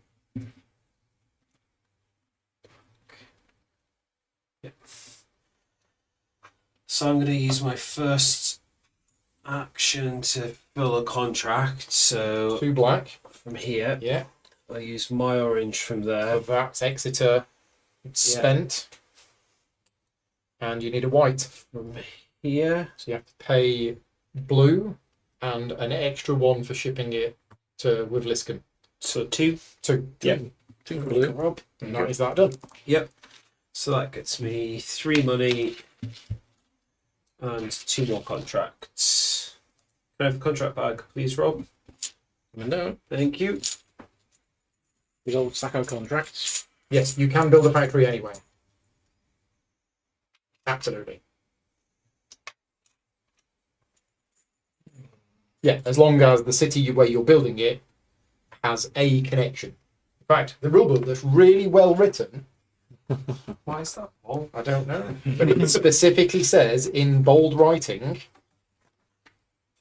So I'm going to use my first action to fill a contract. So 2 black. from here, Yeah. I use my orange from So there. that's Exeter. It's spent. And you need a white. From here, So you have to pay blue and an extra 1 for shipping it to Wivliscombe. so 2. 2. Yep. 2 blue. Rob. And that is that done. Yep. So that gets me 3 money and 2 more contracts. Can I have a contract bag, please, Rob? No. Thank you. These old Sacco contracts. Yes, you can build a factory anyway. Absolutely. Yeah, as long as the city where you're building it has a connection. In fact, the rulebook that's really well written, Why is that? Oh, I don't know, but it specifically says in bold writing,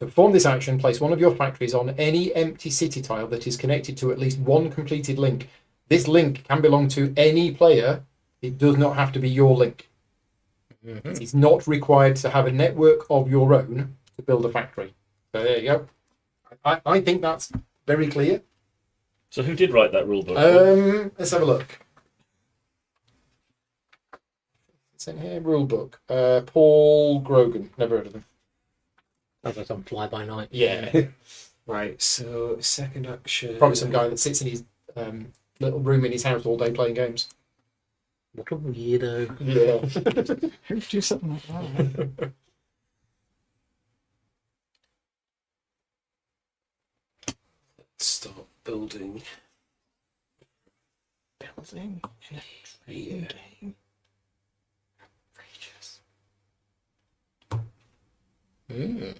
to perform this action, place one of your factories on any empty city tile that is connected to at least one completed link. This link can belong to any player. It does not have to be your link. Mm-hmm. It's not required to have a network of your own to build a factory. So there you go. I think that's very clear. So who did write that rule book? Let's have a look. It's in here, rule book. Paul Grogan. Never heard of him. That's like some fly by night. Yeah. right. So second action. Probably some guy that sits in his little room in his house all day playing games. What a weirdo. Yeah. Who'd do something like that? Start building. Building in a trading Yeah. game. Outrageous. Mm.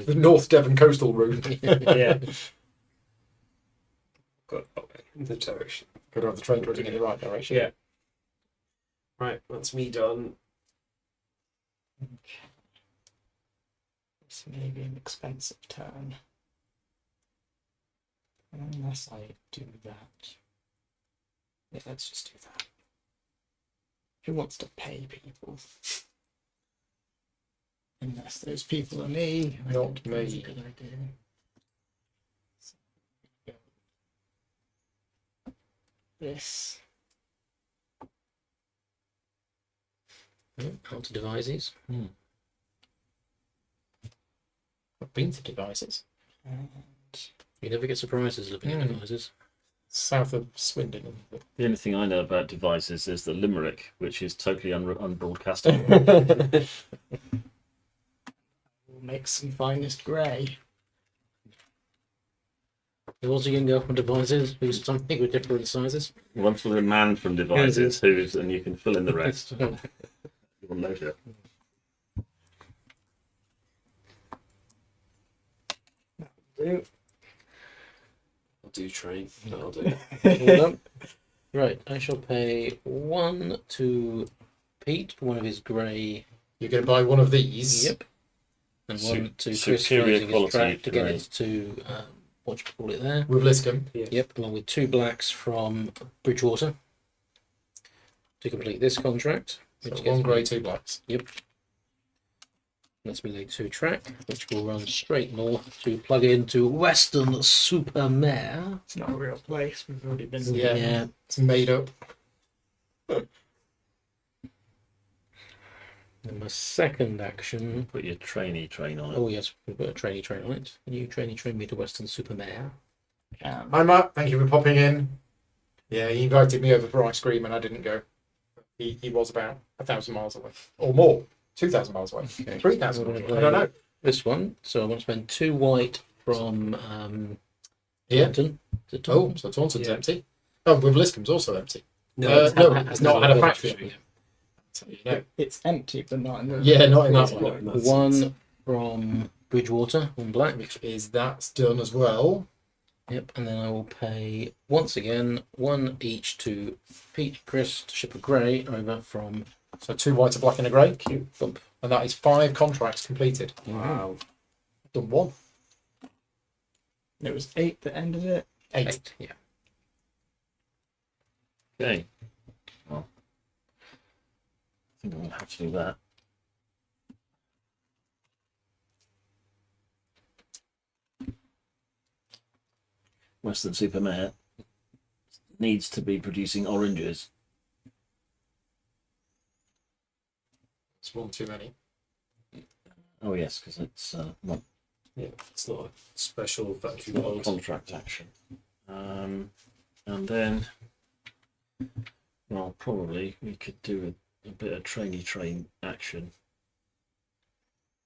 The North Devon coastal route. Yeah. Got okay in the direction. Could have the train running in the right direction. Yeah. Right. That's me done. Okay. This may be an expensive turn. Unless I do that. Yeah, let's just do that. Who wants to pay people? Unless those people are me. I Not think that's a me. good idea. So, this. Out to devices. I've been to devices. And You never get surprises looking at devices. South of Swindon. isn't it? The only thing I know about devices is the Limerick, which is totally unbroadcastable. We'll make some finest grey. What's you can go from devices? Who's something with different sizes? One for the man from devices, and you can fill in the rest. You'll note it. Do. I'll do train. That'll do. Well done. Right, I shall pay 1 to Pete for one of his grey. You're going to buy one of these. Yep. And 1 to Chris for superior using his quality track to get grey. it to what do you call it there? With Liscombe. Yep, along with 2 blacks from Bridgewater to complete this contract. So Which 1 gets grey, me, 2 blacks. lets me lay 2 track, which will run straight north to plug into Western Supermare. It's not a real place. We've already been. Yeah. It's made up. And my second action. Put your trainee train on it. Oh yes, we've got a trainee train on it. Can you train me to Western Supermare? Hi Matt, thank you for popping in. Yeah, he invited me over for ice cream and I didn't go. He was about 1,000 miles away. Or more. 2,000 miles away. Okay. 3,000 We're miles gonna away. I don't know. This one. So I want to spend 2 white from Yeah. Taunton. Is it Oh, Taunton? so Taunton's Yeah. empty. Oh, with Liscombe's also empty. No, It's not had a factory. factory. So, you know. It's empty, but not in the. Yeah, not in that It's one. not in that sense. 1 from Bridgewater on black. Which is that's done as well. Yep, and then I will pay once again 1 each to Pete, Chris to ship a grey over from So 2 white, a black, and a grey. Bump. And that is 5 contracts completed. Wow. Done 1. It was 8 that ended it. 8. 8. Yeah. Okay. Well, I think I'm going to have to do that. Western Supermare needs to be producing oranges. It's 1 too many. Oh yes, because it's not Yeah, it's not a special factory not a build. contract action. And then, well, probably we could do a bit of trainee train action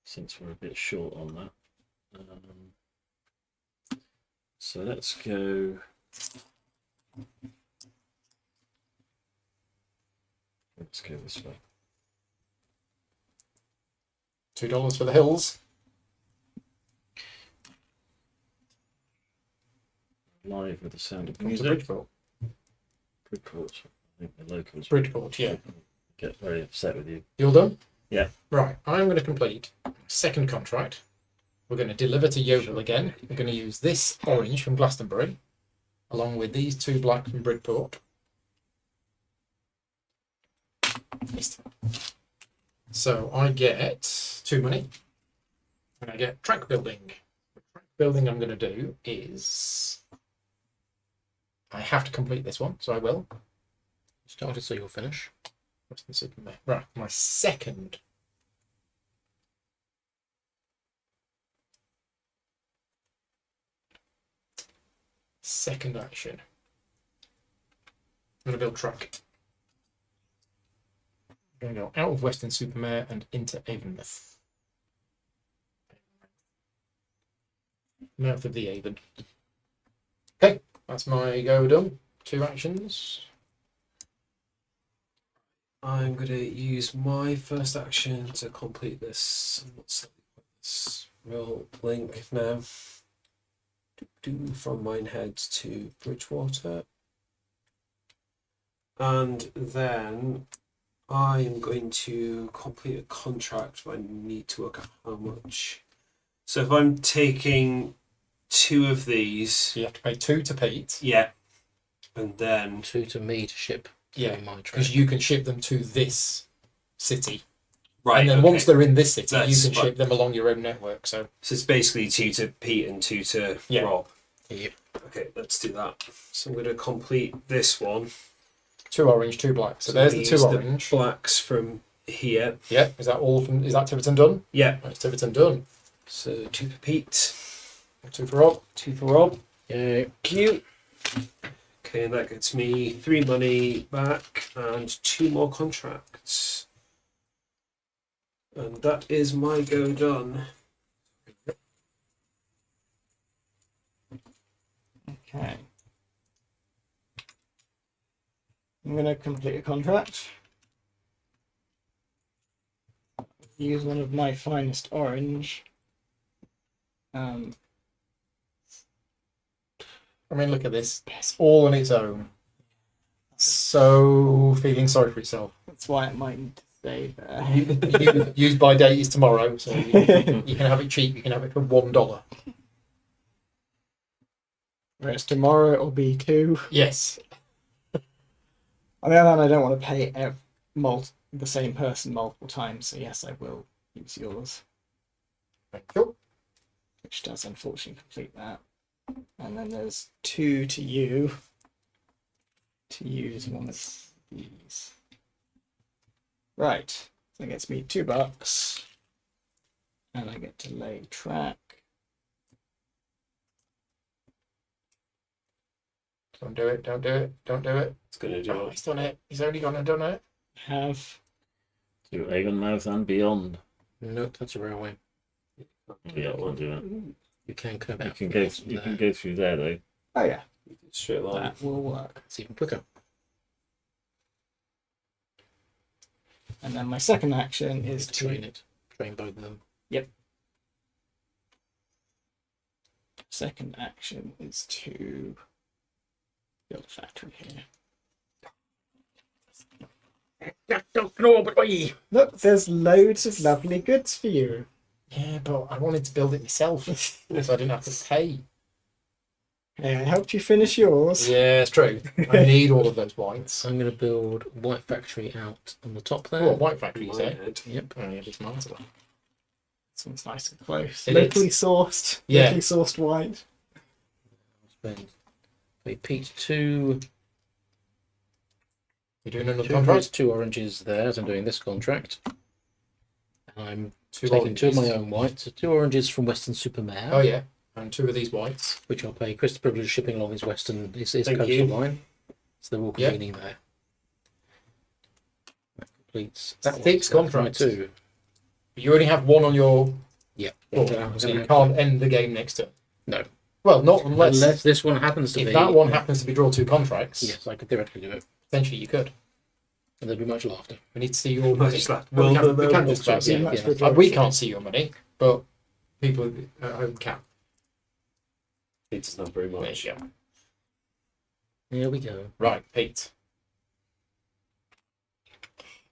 since we're a bit short on that. So let's go. Let's go this way. $2 for the hills. Live with the sound of Come to music. Bridgeport. Bridgeport. I think the locals Bridgeport, yeah. get very upset with you. You all done? Yeah. Right, I'm going to complete second contract. We're going to deliver to Yeovil again. We're going to use this orange from Glastonbury, along with these 2 black from Bridport. Missed. So I get 2 money, and I get track building. The track building I'm going to do is I have to complete this one, so I will. Started, so you'll finish. Western Superman. Right, my second. Second action. I'm going to build track. I'm going to go out of Western Supermare and into Avonmouth. Mouth of the Avon. Okay, that's my go done. 2 actions. I'm going to use my first action to complete this. What's this? Real link now. Do from Minehead to Bridgewater. And then I'm going to complete a contract, but I need to work out how much. So if I'm taking 2 of these, So you have to pay 2 to Pete. yeah, and then 2 to me to ship. Yeah, my track. because you can ship them to this city. right, And then okay. once they're in this city, That's you can fine. ship them along your own network. So So it's basically 2 to Pete and 2 to Yeah. Rob. Yep. Okay, let's do that. So I'm going to complete this one. 2 orange, 2 black. So there's the we 2 use orange. blacks from here. Yeah, is that all from? Is that Tiverton done? Yeah. Right, Tiverton done. So 2 for Pete. 2 for Rob. 2 for Rob. Yeah. Cute. Okay, and that gets me 3 money back and 2 more contracts. And that is my go done. Okay. I'm going to complete a contract. Use one of my finest orange. I mean, look at this. It's all on its own. So feeling sorry for yourself. That's why it might need to stay there. Use by date is tomorrow, so you can have it cheap. You can have it for $1. Whereas tomorrow it'll be 2. Yes. On the other hand, I don't want to pay the same person multiple times, so yes, I will use yours, Thank you. which does unfortunately complete that. And then there's 2 to you to use one of these. Right, so that gets me $2, and I get to lay track. Don't do it. Don't do it. Don't do it. It's going to do Oh, it. he's done it. He's only gone and done it. Have To Avonmouth and beyond. Nope, that's a railway. Yeah, I won't do it. You can curve out. You can go through there though. oh yeah, Straight line. that will work. It's even quicker. And then my second action is To to train it. Train both of them. second action is to build a factory here. Look, there's loads of lovely goods for you. Yeah, but I wanted to build it myself, so I didn't have to pay. Hey, I helped you finish yours. Yeah, it's true. I need all of those whites. So I'm going to build white factory out on the top there. Oh, white factory, you My say? head. Yep. Oh, yeah, it's mine as well. This one's nice and close. It Locally is. sourced. Yeah. Locally sourced white. Spend a peach two. You're doing another Two, contract? two oranges there as I'm doing this contract. And I'm Two taking two of my oranges. own whites. So 2 oranges from Western Supermare, Oh, yeah. And 2 of these whites. which I'll pay Chris the privilege of shipping along his Western, his Thank coastal you. line. So they're all Yeah. convening there. That completes That one. fixed So that's my contract. 2. You only have 1 on your Yeah. board, so you can't end the game next turn. No. Well, not unless, Unless this one happens to if be. that one happens to be draw 2 contracts, Yes, I could theoretically do it. potentially you could. And there'd be much laughter. We need to see your Much money. laughter. Well, we Well, can no, just about See see yeah, much yeah. for a We draw. can't see your money, but people at home can. It does not very There much. you go. Here we go. Right, Pete.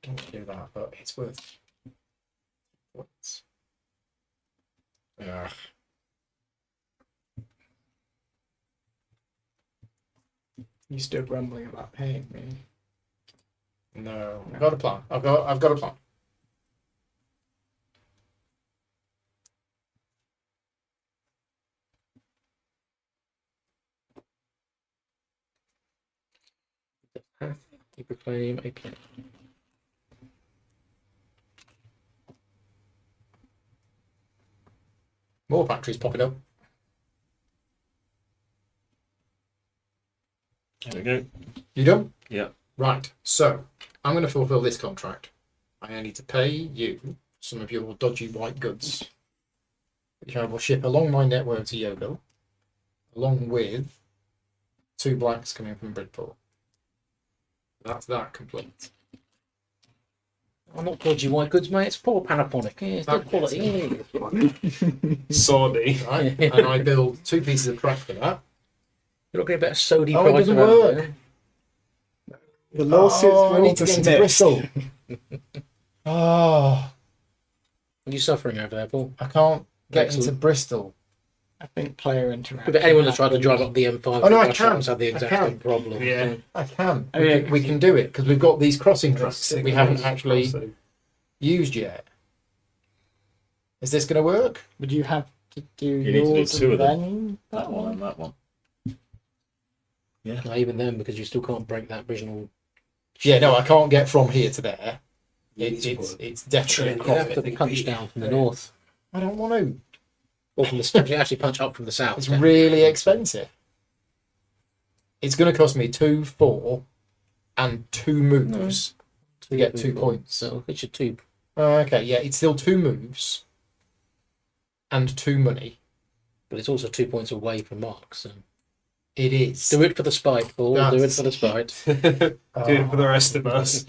Don't do that, but it's worth. What's? Ugh. You still grumbling about paying me. No, I've got a plan. I've got a plan. You proclaim a plan. More factories popping up. There we go. You done? Yeah. Right. So I'm going to fulfil this contract. I need to pay you some of your dodgy white goods, which I will ship along my network to Yeovil, along with 2 blacks coming from Bridport. That's that complete. I'm not dodgy white goods, mate. It's poor Panaponic. Yeah, it's good quality. Sorry. Right? And I build 2 pieces of crap for that. You're not getting a better sody Oh, it price doesn't around work. there. The lawsuits Oh, I will need to get into dismissed. Bristol. Oh, Are you suffering over there, Paul? I can't get Excellent. into Bristol. I think player interaction. But anyone that's tried to drive up the M5 Oh, no, I rush can. hours had the I exact can. same problem. Yeah. I can. Oh, yeah, We can do it because we've got these crossing tracks that we haven't Nice. actually Awesome. used yet. Is this going to work? Would you have to do You need to do yours 2 and of them. then That one and that one. Not even then, because you still can't break that original. Yeah, no, I can't get from here to there. You need to It's put- it's definitely a Train You cross. have to put the punch down from the north. I don't want to. Or from the you actually punch up from the south. It's really expensive. It's going to cost me 2, 4, and 2 moves to get 2 points. So it's your 2. Okay, yeah, it's still 2 moves and 2 money. But it's also 2 points away from Mark. So It is. do it for the spite, Paul. Do it That's- for the spite. Do it for the rest of us.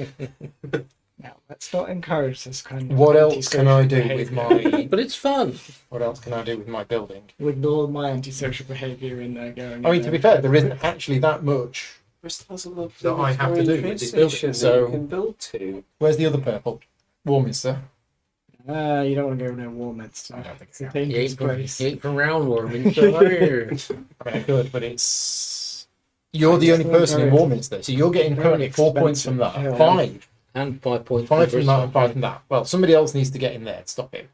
Now, let's not encourage this kind of. What else can I do antisocial with behaviour. my? But it's fun. What else can I do with my building? With all my antisocial behaviour in there going. I mean, to be fair, there isn't actually that much. Bristol has a lovely That I have to Victorian do train with this station building, that so- you can build to. Where's the other purple? Warminster. You don't want to go near Warminster. I don't think It's a so. You dangerous ain't from, place. you ain't from round Warming. So are you? I mean, I could, but it's. You're the It's only still person in very- Warminster, so you're getting very currently 4 points from that. expensive. 5. And 5 points. 5 from that Bristol. and 5 from that. Well, somebody else needs to get in there to stop him.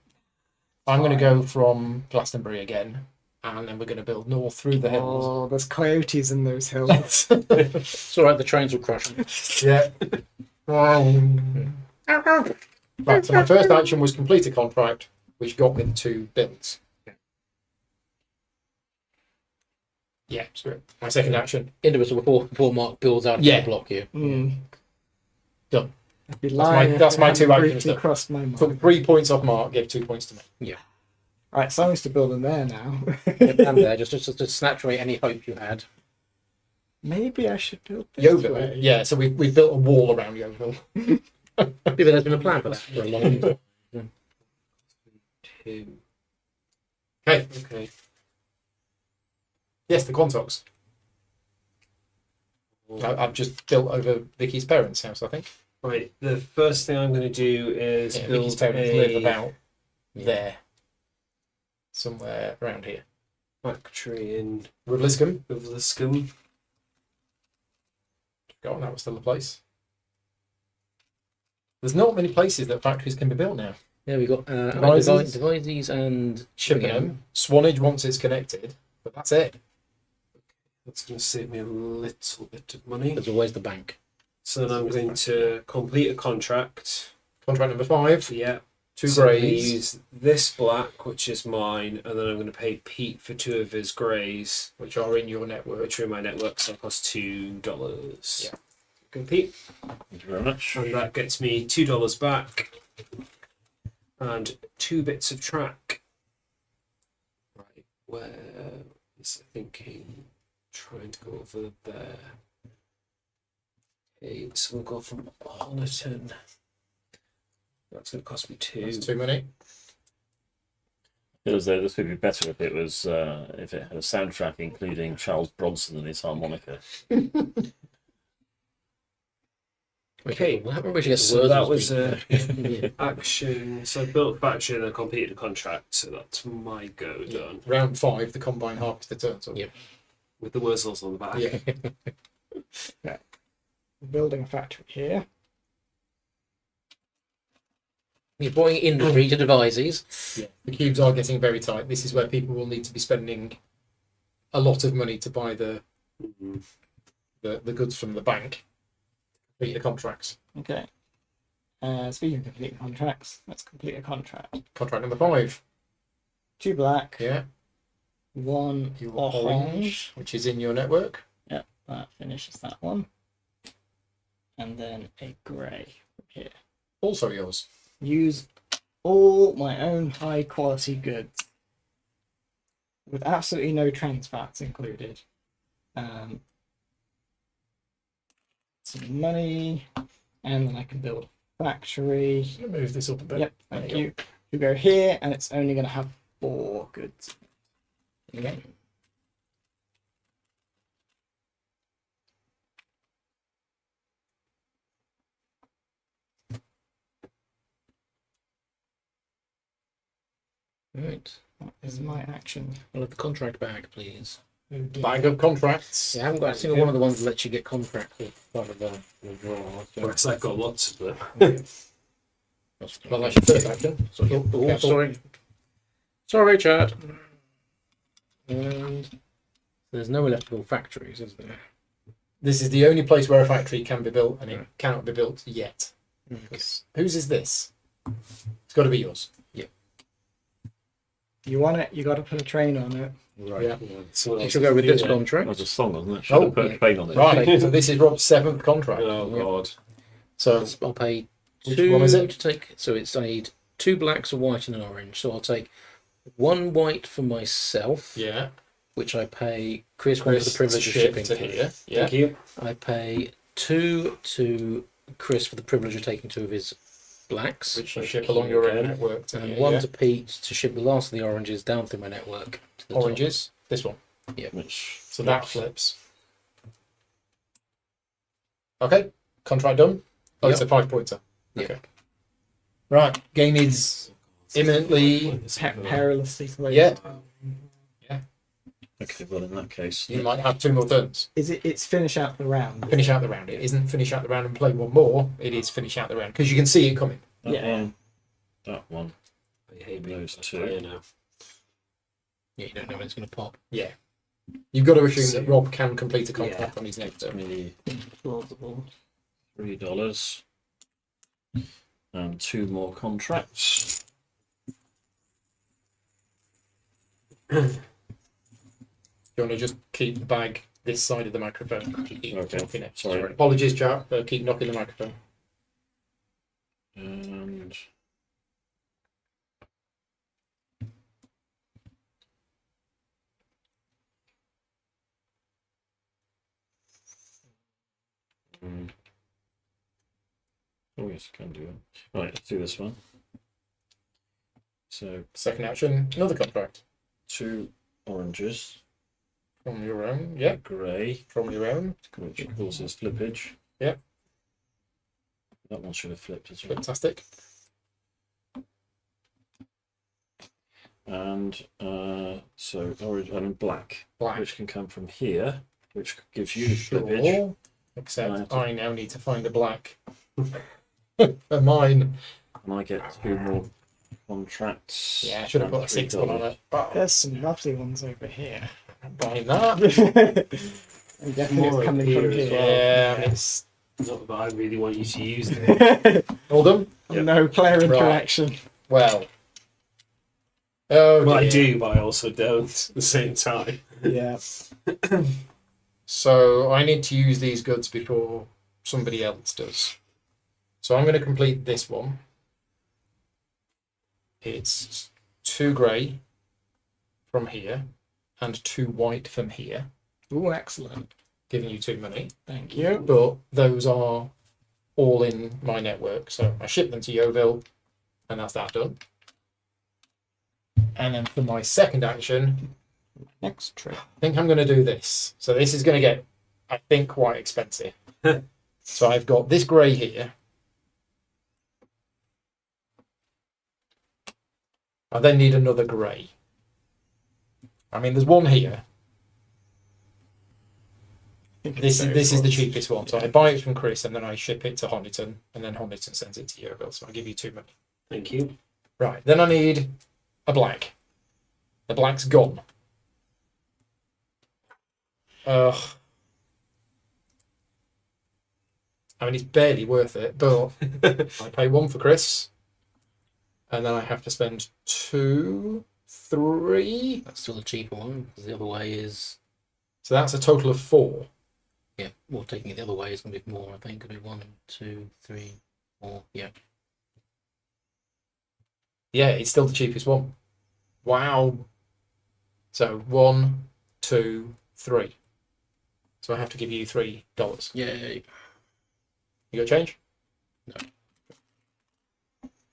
I'm going to go from Glastonbury again, and then we're going to build north through the hills. Oh, there's coyotes in those hills. It's all right. The trains will crush them. Yeah. Right, so my first action was complete a contract, which got me the 2 builds. Yeah, screw it. My second action. Individual before Mark builds out Yeah. the block here. Done. I'd be my- lying if that's it my hadn't 2 actions briefly done. crossed my mind. Took 3 points off Mark, gave 2 points to me. Right, something's to build in there now. And there, just to snatch away any hope you had. Maybe I should build this Yeovil. way. Yeah, so we've built a wall around Yeovil. Maybe there's been a plan for that for a long time. 2. Okay. Okay. Yes, the Quantocks. I've just built over Vicky's parents' house, I think. Right. The first thing I'm going to do is Yeah, Vicky's build parents live a about there. Somewhere around here. factory in Rudliscombe. Williscombe. Go on, that was still a place. There's not many places that factories can be built now. Yeah, we got Devizes. Devizes and Chippenham, Swanage once it's connected, but that's it. That's going to save me a little bit of money. There's always the bank. So then I'm going to complete a contract. Contract number 5, Yeah. 2 So I'm going to greys. use this black, which is mine, and then I'm going to pay Pete for 2 of his greys, Which are in your network. which are in my network, so it costs $2. Yeah. Complete. Thank you very much. And that gets me $2 back and 2 bits of track. Right, where is I thinking? Trying to go over there. Okay, so we'll go from Honiton. That's going to cost me 2. That's 2 money. Feels though this would be better if it was if it had a soundtrack including Charles Bronson and his harmonica. Okay, we should get the so words that on was screen. Yeah. action. So I built factory and I completed a contract. So that's my go done. Round 5, the combine harvester turns up. Yeah. With the Wurzels on the back. Yeah. We're building a factory here. You're buying industry to devices. Yeah. The cubes are getting very tight. This is where people will need to be spending a lot of money to buy the Mhm. the goods from the bank. Complete the contracts. Okay. Speaking of completing contracts, let's complete a contract. Contract number 5. 2 black, Yeah. 1 Your orange. which is in your network. Yep, that finishes that one. And then a grey from here. Also yours. Use all my own high quality goods with absolutely no trans fats included. Some money, and then I can build a factory. Just gonna move this up a bit. Yep, There thank you you. You go here, and it's only going to have 4 goods. Okay. Right. That is my action. I'll have the contract bag, please. Bag of contracts. Yeah, I haven't got a single one of the ones that lets you get contract with part of the draw. Whereas I've got lots of them. Well, that's your first action. So, oh, Careful. sorry. Sorry, Chad. And there's no electrical factories, is there? This is the only place where a factory can be built, and it cannot be built yet. Okay. Whose is this? It's got to be yours. Yeah. You want it, you got to put a train on it. Right. Yeah. Someone You else shall go with this do it. That contract. was a song, wasn't it? Should have put yeah. a train on it. Right. So this is Rob's 7th contract. Oh God. So I'll pay Which two one is it? to take. So it's I need 2 blacks, a white, and an orange. So I'll take 1 white for myself, yeah, which I pay Chris one for the Chris privilege to of ship shipping to here. Yeah. Thank you. I pay 2 to Chris for the privilege of taking 2 of his blacks, Which you ship along your own Okay. network to and here. 1 Yeah. to Pete to ship the last of the oranges down through my network to the top. Oranges. This one. Which So that flips. Okay. Contract done. Oh, it's a 5-pointer. Yep. Okay. Right. Game is imminently. Perilously close. Yeah. Okay, well in that case, You might have 2 more turns. Is it? It's finish out the round. Finish out the round. It isn't finish out the round and play 1 more. It is finish out the round because you can see it coming. that Yeah. one, that one. I hate being Those a two. player now. Yeah, you don't know when it's going to pop. Yeah. You've got to assume that Rob can complete a contract on his next Give turn. me Plausible. $3 and 2 more contracts. Do you want to just keep the bag this side of the microphone? Keep Okay. knocking it. Sorry. Apologies, chap. Keep knocking the microphone. And oh yes, can do it. Right, let's do this one. So Second action, another contract 2 oranges, from your own. Yeah, grey, from your own. which causes flippage. Yep. That one should have flipped as well. Fantastic. And so orange and black, Black. which can come from here, which gives you flippage. Sure. Except Right. I now need to find a black for mine. And I get 2 more contracts. Yeah, I should have and put a 6th one on $3. it. But There's some lovely ones over here. I'm buying that. I'm guessing More it's coming here from as here. well. Yeah, and it's Not that I really want you to use it. all done. Yeah. No player Right. interaction. Well. Oh, Well, I dear. do, but I also don't at the same time. Yeah. So I need to use these goods before somebody else does. So I'm going to complete this one. It's 2 grey from here and 2 white from here, Oh, excellent. giving you 2 money. Thank you. But those are all in my network. So I ship them to Yeovil and that's that done. And then for my second action, Next trip. I think I'm going to do this. So this is going to get, I think, quite expensive. So I've got this grey here. I then need another grey. I mean, there's one here. This is the cheapest one. So I buy it from Chris and then I ship it to Honiton and then Honiton sends it to Yeovil. So I give you 2 money. Thank you. Right. Then I need a black. The black's gone. Ugh. I mean, it's barely worth it, but I pay 1 for Chris, and then I have to spend 2, 3. That's still a cheaper one, because the other way is... So that's a total of 4. Yeah, well, taking it the other way is going to be more, I think. It'll be 1, 2, 3, 4, yeah. Yeah, it's still the cheapest one. Wow. So 1, 2, 3. So I have to give you $3. Yay. You got change? No.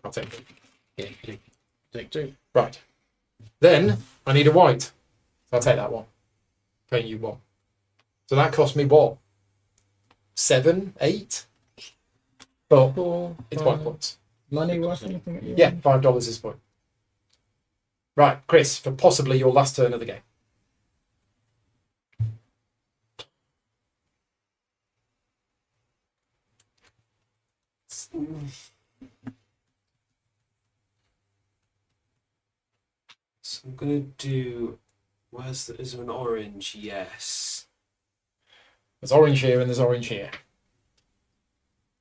I'll take it. Yeah, you take 2. Right. Then I need a white. So I'll take that one. Paying you 1. So that cost me what? 7, 8? But 4, it's 5 points. Money worth anything at you? Yeah, $5 is a point. Right, Chris, for possibly your last turn of the game. So I'm gonna do. Is there an orange? Yes. There's orange here and there's orange here.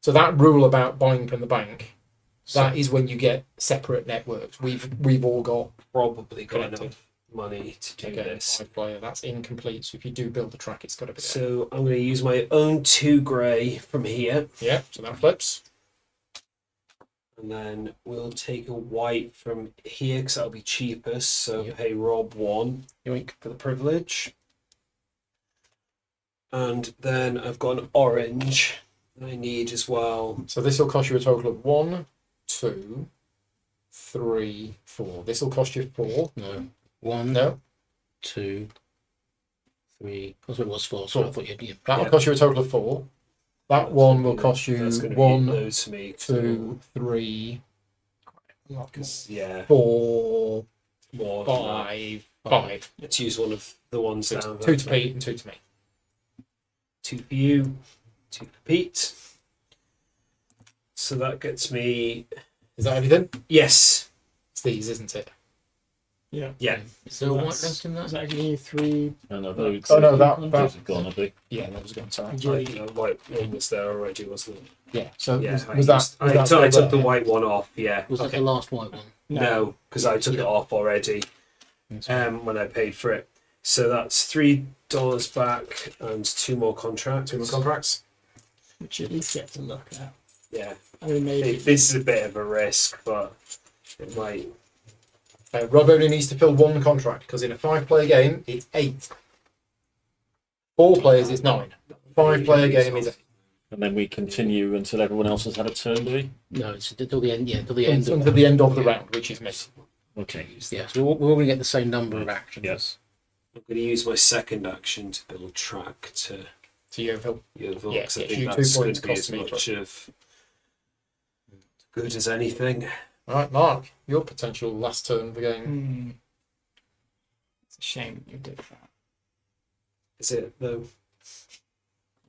So that rule about buying from the bank That is when you get separate networks. We've all got Probably got Connected. enough money to do again, this. 5-player. That's incomplete. So if you do build the track, it's got to be there. So I'm going to use my own 2 grey from here, Yeah, so that flips. and then we'll take a white from here because that'll be cheapest. So Yep. pay Rob 1 Yoink. for the privilege. And then I've got an orange that I need as well. So this will cost you a total of 1, 2, 3, 4. This will cost you 4. No. 1, No, 2, 3. That's what it was 4. So I 4. thought you'd. that'll Yeah. cost you a total of 4. That one will cost you That's gonna be 1, loads to me. 2, 3, Yeah, 4, more. than that. 5, 5. Let's use one of the ones So down. it's 2 to Pete and 2 to me. 2 for you, 2 for Pete. So that gets me. Is that everything? Yes. It's these, isn't it? Yeah. Yeah. Is there a white That's- left in Is that? that giving you 3? Oh no, those, Oh no, those that have gone, have they? yeah, that was going. Sorry. The white one was there already, wasn't it? Yeah. So Yeah. was that? I, Was that took, I still took the there? white one off. Yeah. Was Okay. that the last white one? No, because I took it Yeah. off already. That's fine. When I paid for it. So that's $3 back and 2 more contracts. 2 more contracts. Which you at least get to look at. Yeah. I mean, maybe. This is a bit of a risk, but it might. Rob only needs to fill 1 contract because in a 5-player game it's 8. 4 players is 9. 5-player game is 8. And then we continue until everyone else has had a turn, do we? No, it's till the end. Yeah, till the end. Until the end of the round, which is me. Okay. Yeah, so we're all going to get the same number of actions. Yes. I'm going to use my second action to build track to To you, Phil. Yeovil. Yeah, 'Cause I yeah, think you 2 that's going points to be cost as me much for of good as anything. All right, Mark, your potential last turn of the game. Hmm. It's a shame you did that. Is it though?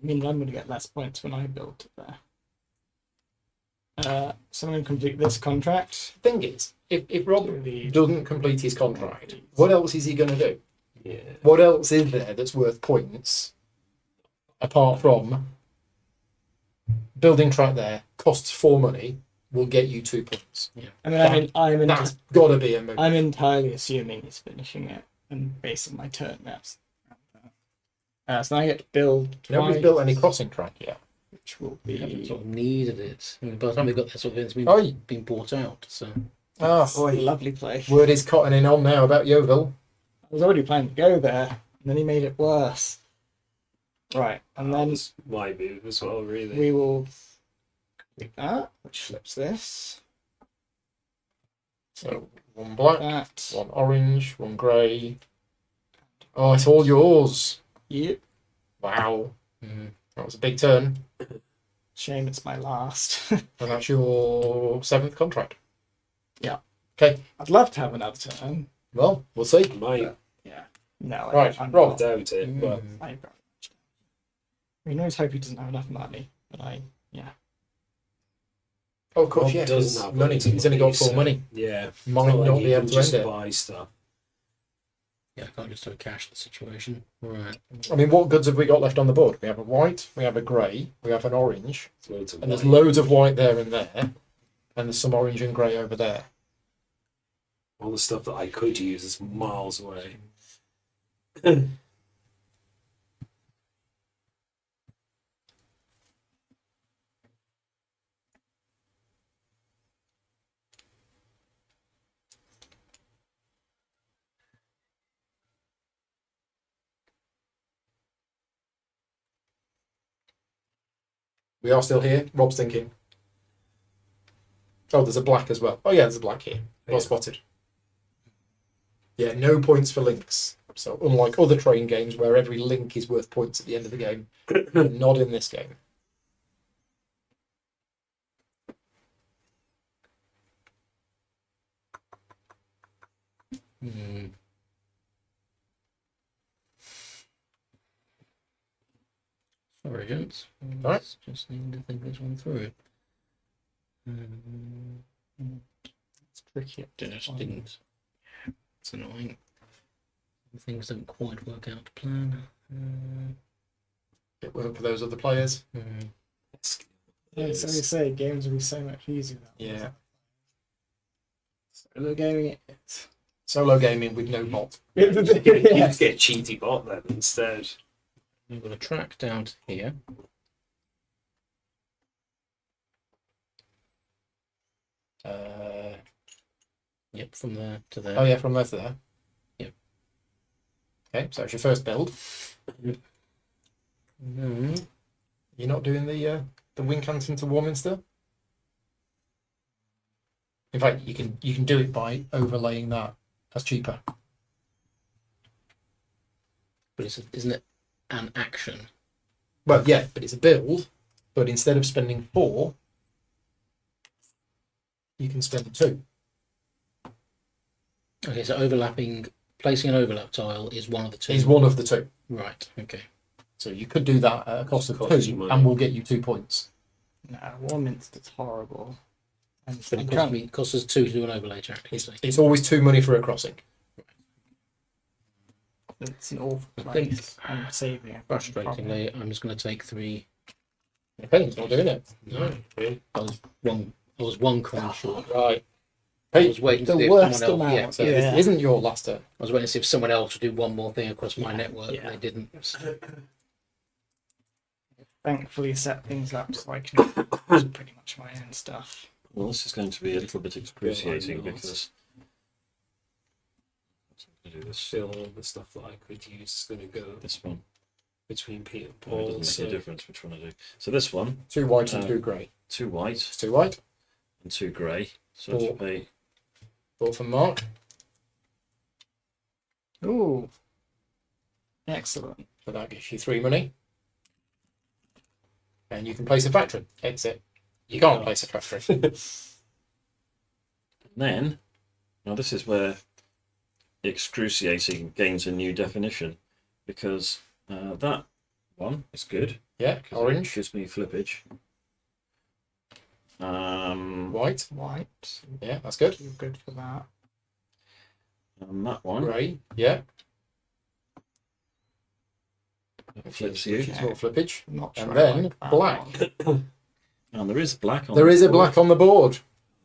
I mean, I'm going to get less points when I build it there. So I'm going to complete this contract. Thing is, if Rob The- doesn't complete his contract, what else is he going to do? Yeah. What else is there that's worth points apart from building track there costs 4 money, will get you 2 points. I mean, That's got to be a move. I'm entirely assuming he's finishing it and basing my turn maps. So I get to build Nobody's twice, built any crossing track yet. which will We haven't be sort of needed it. I mean, by the time we got there, sort of, it's been, Oi. been bought out. So Ah, a lovely place. word is cottoning on now about Yeovil. I was already planning to go there, and then he made it worse. Right, and That then was my move as well, really. we will complete that, which flips this. So 1 black, That. 1 orange, 1 grey. Oh, it's all yours. Yep. Wow. That was a big turn. Shame it's my last. And that's your 7th contract. Yeah. Okay. I'd love to have another turn. Well, we'll see. Might Yeah. No. Right, I'm Rob. not. doubt it, but I very much. I mean, I always hope he doesn't have enough money, but Oh, of course, Rob yeah. doesn't Doesn't have money. loads of He's only got 4 so, money. Yeah. Might It's like not he be able can to just end it. buy stuff. yeah, I can't just throw cash the situation. Right. I mean, what goods have we got left on the board? We have a white, we have a grey, we have an orange, There's loads of and there's white. loads of white there and there, and there's some orange and grey over there. All the stuff that I could use is miles away. We are still here. Rob's thinking. Oh, there's a black as well. Oh, yeah, there's a black here. Well Yeah. spotted. Yeah, no points for links. So, unlike other train games where every link is worth points at the end of the game, not in this game. Hmm. Sorry, gents. Alright. Just need to think this one through. Um, it's tricky. just didn't. It's annoying. Some things don't quite work out to plan. It worked for those other players. Yeah, so you say games would be so much easier. That way. Yeah. Solo gaming it. Solo gaming with no bot. You just get a cheaty bot then instead. I'm going to track down to here. Yep, from there to there. Oh yeah, from there to there. Yep. Okay, so it's your first build. Mm. You're not doing the Wincanton to Warminster. In fact, you can do it by overlaying that. That's cheaper. But isn't it an action? Well, yeah, but it's a build. But instead of spending 4, you can spend 2. Okay, so placing an overlap tile is one of the two. Is one of the 2. Right, okay. So you could do that at a cost of Costs you 2, money. and we'll get you 2 points. No, Warminster's horrible. And But it costs us 2 to do an overlay check. It's always 2 money for a crossing. it's an awful place. I'm saving it. Frustratingly, I'm just going to take 3. Okay, it's not doing it. No, I was one coin short. Right. I Hey, was waiting to The see if worst someone else. amount. Yeah, so Yeah. this isn't your last turn. I was waiting to see if someone else would do one more thing across my Yeah, network. yeah. They didn't. Thankfully set things up so I can use pretty much my own stuff. Well, this is going to be a little bit excruciating Yeah, because I'm going to do this. Feel all the stuff that I could use is going to go This one. between Pete and It Paul. doesn't make So a difference which one I do. So this one, 2 white and Uh, 2 grey. 2 white It's 2 white. and 2 grey. So Four. to pay 4 for Mark. Ooh. Excellent. So that gives you 3 money. And you can place a factory. Exit. You can't place a factory. then. Now this is where excruciating gains a new definition, because that one is good. Yeah, 'Cause it orange, gives me flippage. white. White. Yeah, that's good. You're good for that. And that one Grey. Yeah, flips you. it's more flippage. I'm not sure And I then like that black. one. And there is black on There the is a board. black on the board,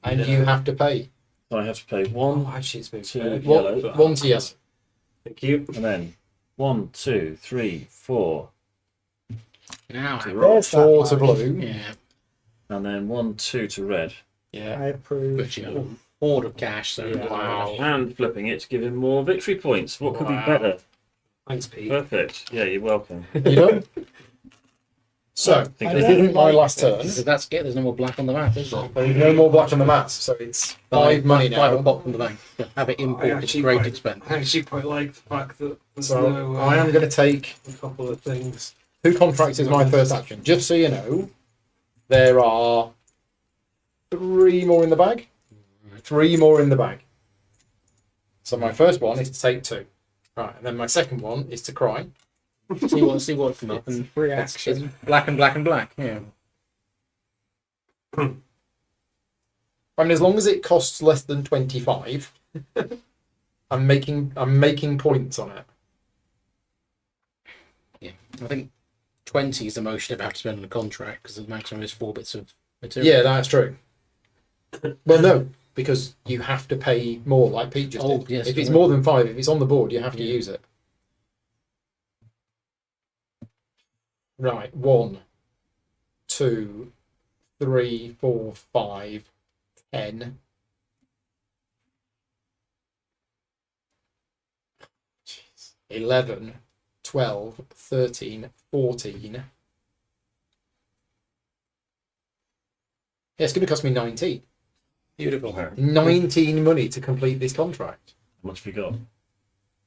and Yeah. you have to pay. So I have to pay Oh, 1, actually, it's moved 2, back. yellow. But- 1 to yes. Thank you. and then 1, 2, 3, 4 Now, to red, There's that 4 to money. blue. yeah, and then 1, 2 to red. Yeah. I approve. but you know, hoard of cash. So Yeah. Wow. And flipping it to give him more victory points. What could Wow. be better? Thanks, Pete. Perfect. Yeah, you're welcome. You done? So, Think this I- isn't my last turn. So that's it. There's no more black on the map, is there? There's no more black on the mats, so it's 5 money Five a now. pop from the bank. Have it imported. actually Great quite- expense. I actually quite like the fact that there's So no. I am going to take a couple of things. 2 contracts as my first action. Just so you know, there are 3 more in the bag. 3 more in the bag. So my first one is to take 2. Right, and then my second one is to cry. See what come up, and Free it's action. black and black and black. Yeah. I mean, as long as it costs less than 25, I'm making points on it. Yeah, I think 20 is the most you'd have to spend on a contract because the maximum is 4 bits of material. Yeah, that's true. Well, no, because you have to pay more, like Pete just Oh, did. yes, If it's correct. more than 5, if it's on the board, you have to Yeah. use it. Right, 1, 2, 3, 4, 5, 10. Jeez. 11, 12, 13, 14. Yeah, it's going to cost me 19. Beautiful. How 19 money to complete this contract. much have you got?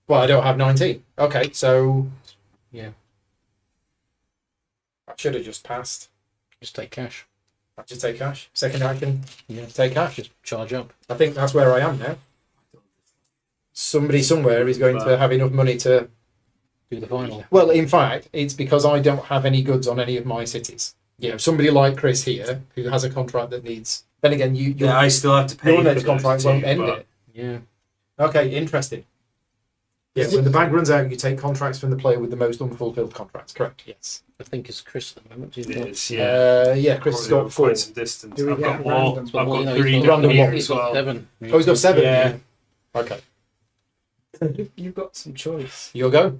Well, I don't have 19. Okay, so Yeah, I should have just passed. just take cash. I just take cash. Second action, Yeah, take cash. just charge up. I think that's where I am now. Somebody somewhere is going to have enough money to. Do the final. Well, in fact, it's because I don't have any goods on any of my cities. You know, somebody like Chris here who has a contract that needs. Then again, your, Yeah, I still have to pay. your for next those contract too, won't end but it. Yeah. Okay, interesting. Yeah, when the bank runs out, you take contracts from the player with the most unfulfilled contracts. Correct. Yes. I think it's Chris at the moment. It Not- is, yeah. Chris has Probably got 4. quite some distance. Do we I've get got more. random? I've But got no, 3 he's random got, one. he's got 7. Oh, he's got 7. Yeah. Okay. You've got some choice. You'll go.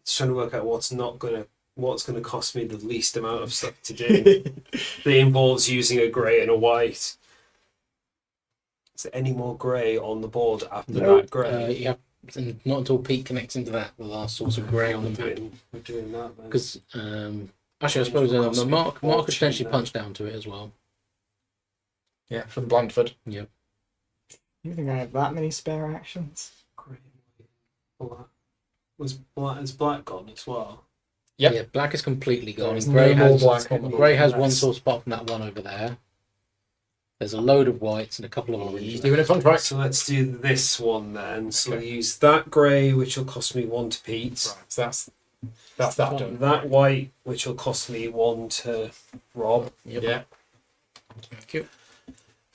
It's trying to work out what's gonna cost me the least amount of stuff to do. That involves using a grey and a white. Is there any more grey on the board after that grey? Yeah, and not until Pete connects into that, the last source of grey on the map. We're doing that then. Because actually, I suppose Cost me Mark could fortune potentially then. punch down to it as well. Yeah, from Blandford. Yep. You think I have that many spare actions? Grey and white. Is black gone as well? Yep. Yeah, black is completely gone. There's Grey no more has black on the board. Grey has one Nice. source apart from that one over there. There's a load of whites and a couple of He's oranges. doing a contract. So let's do this one then. So Okay. we'll use that grey, which will cost me 1 to Pete. Right, so that's that done. That white, which will cost me 1 to Rob. Yep. Yeah. Thank you.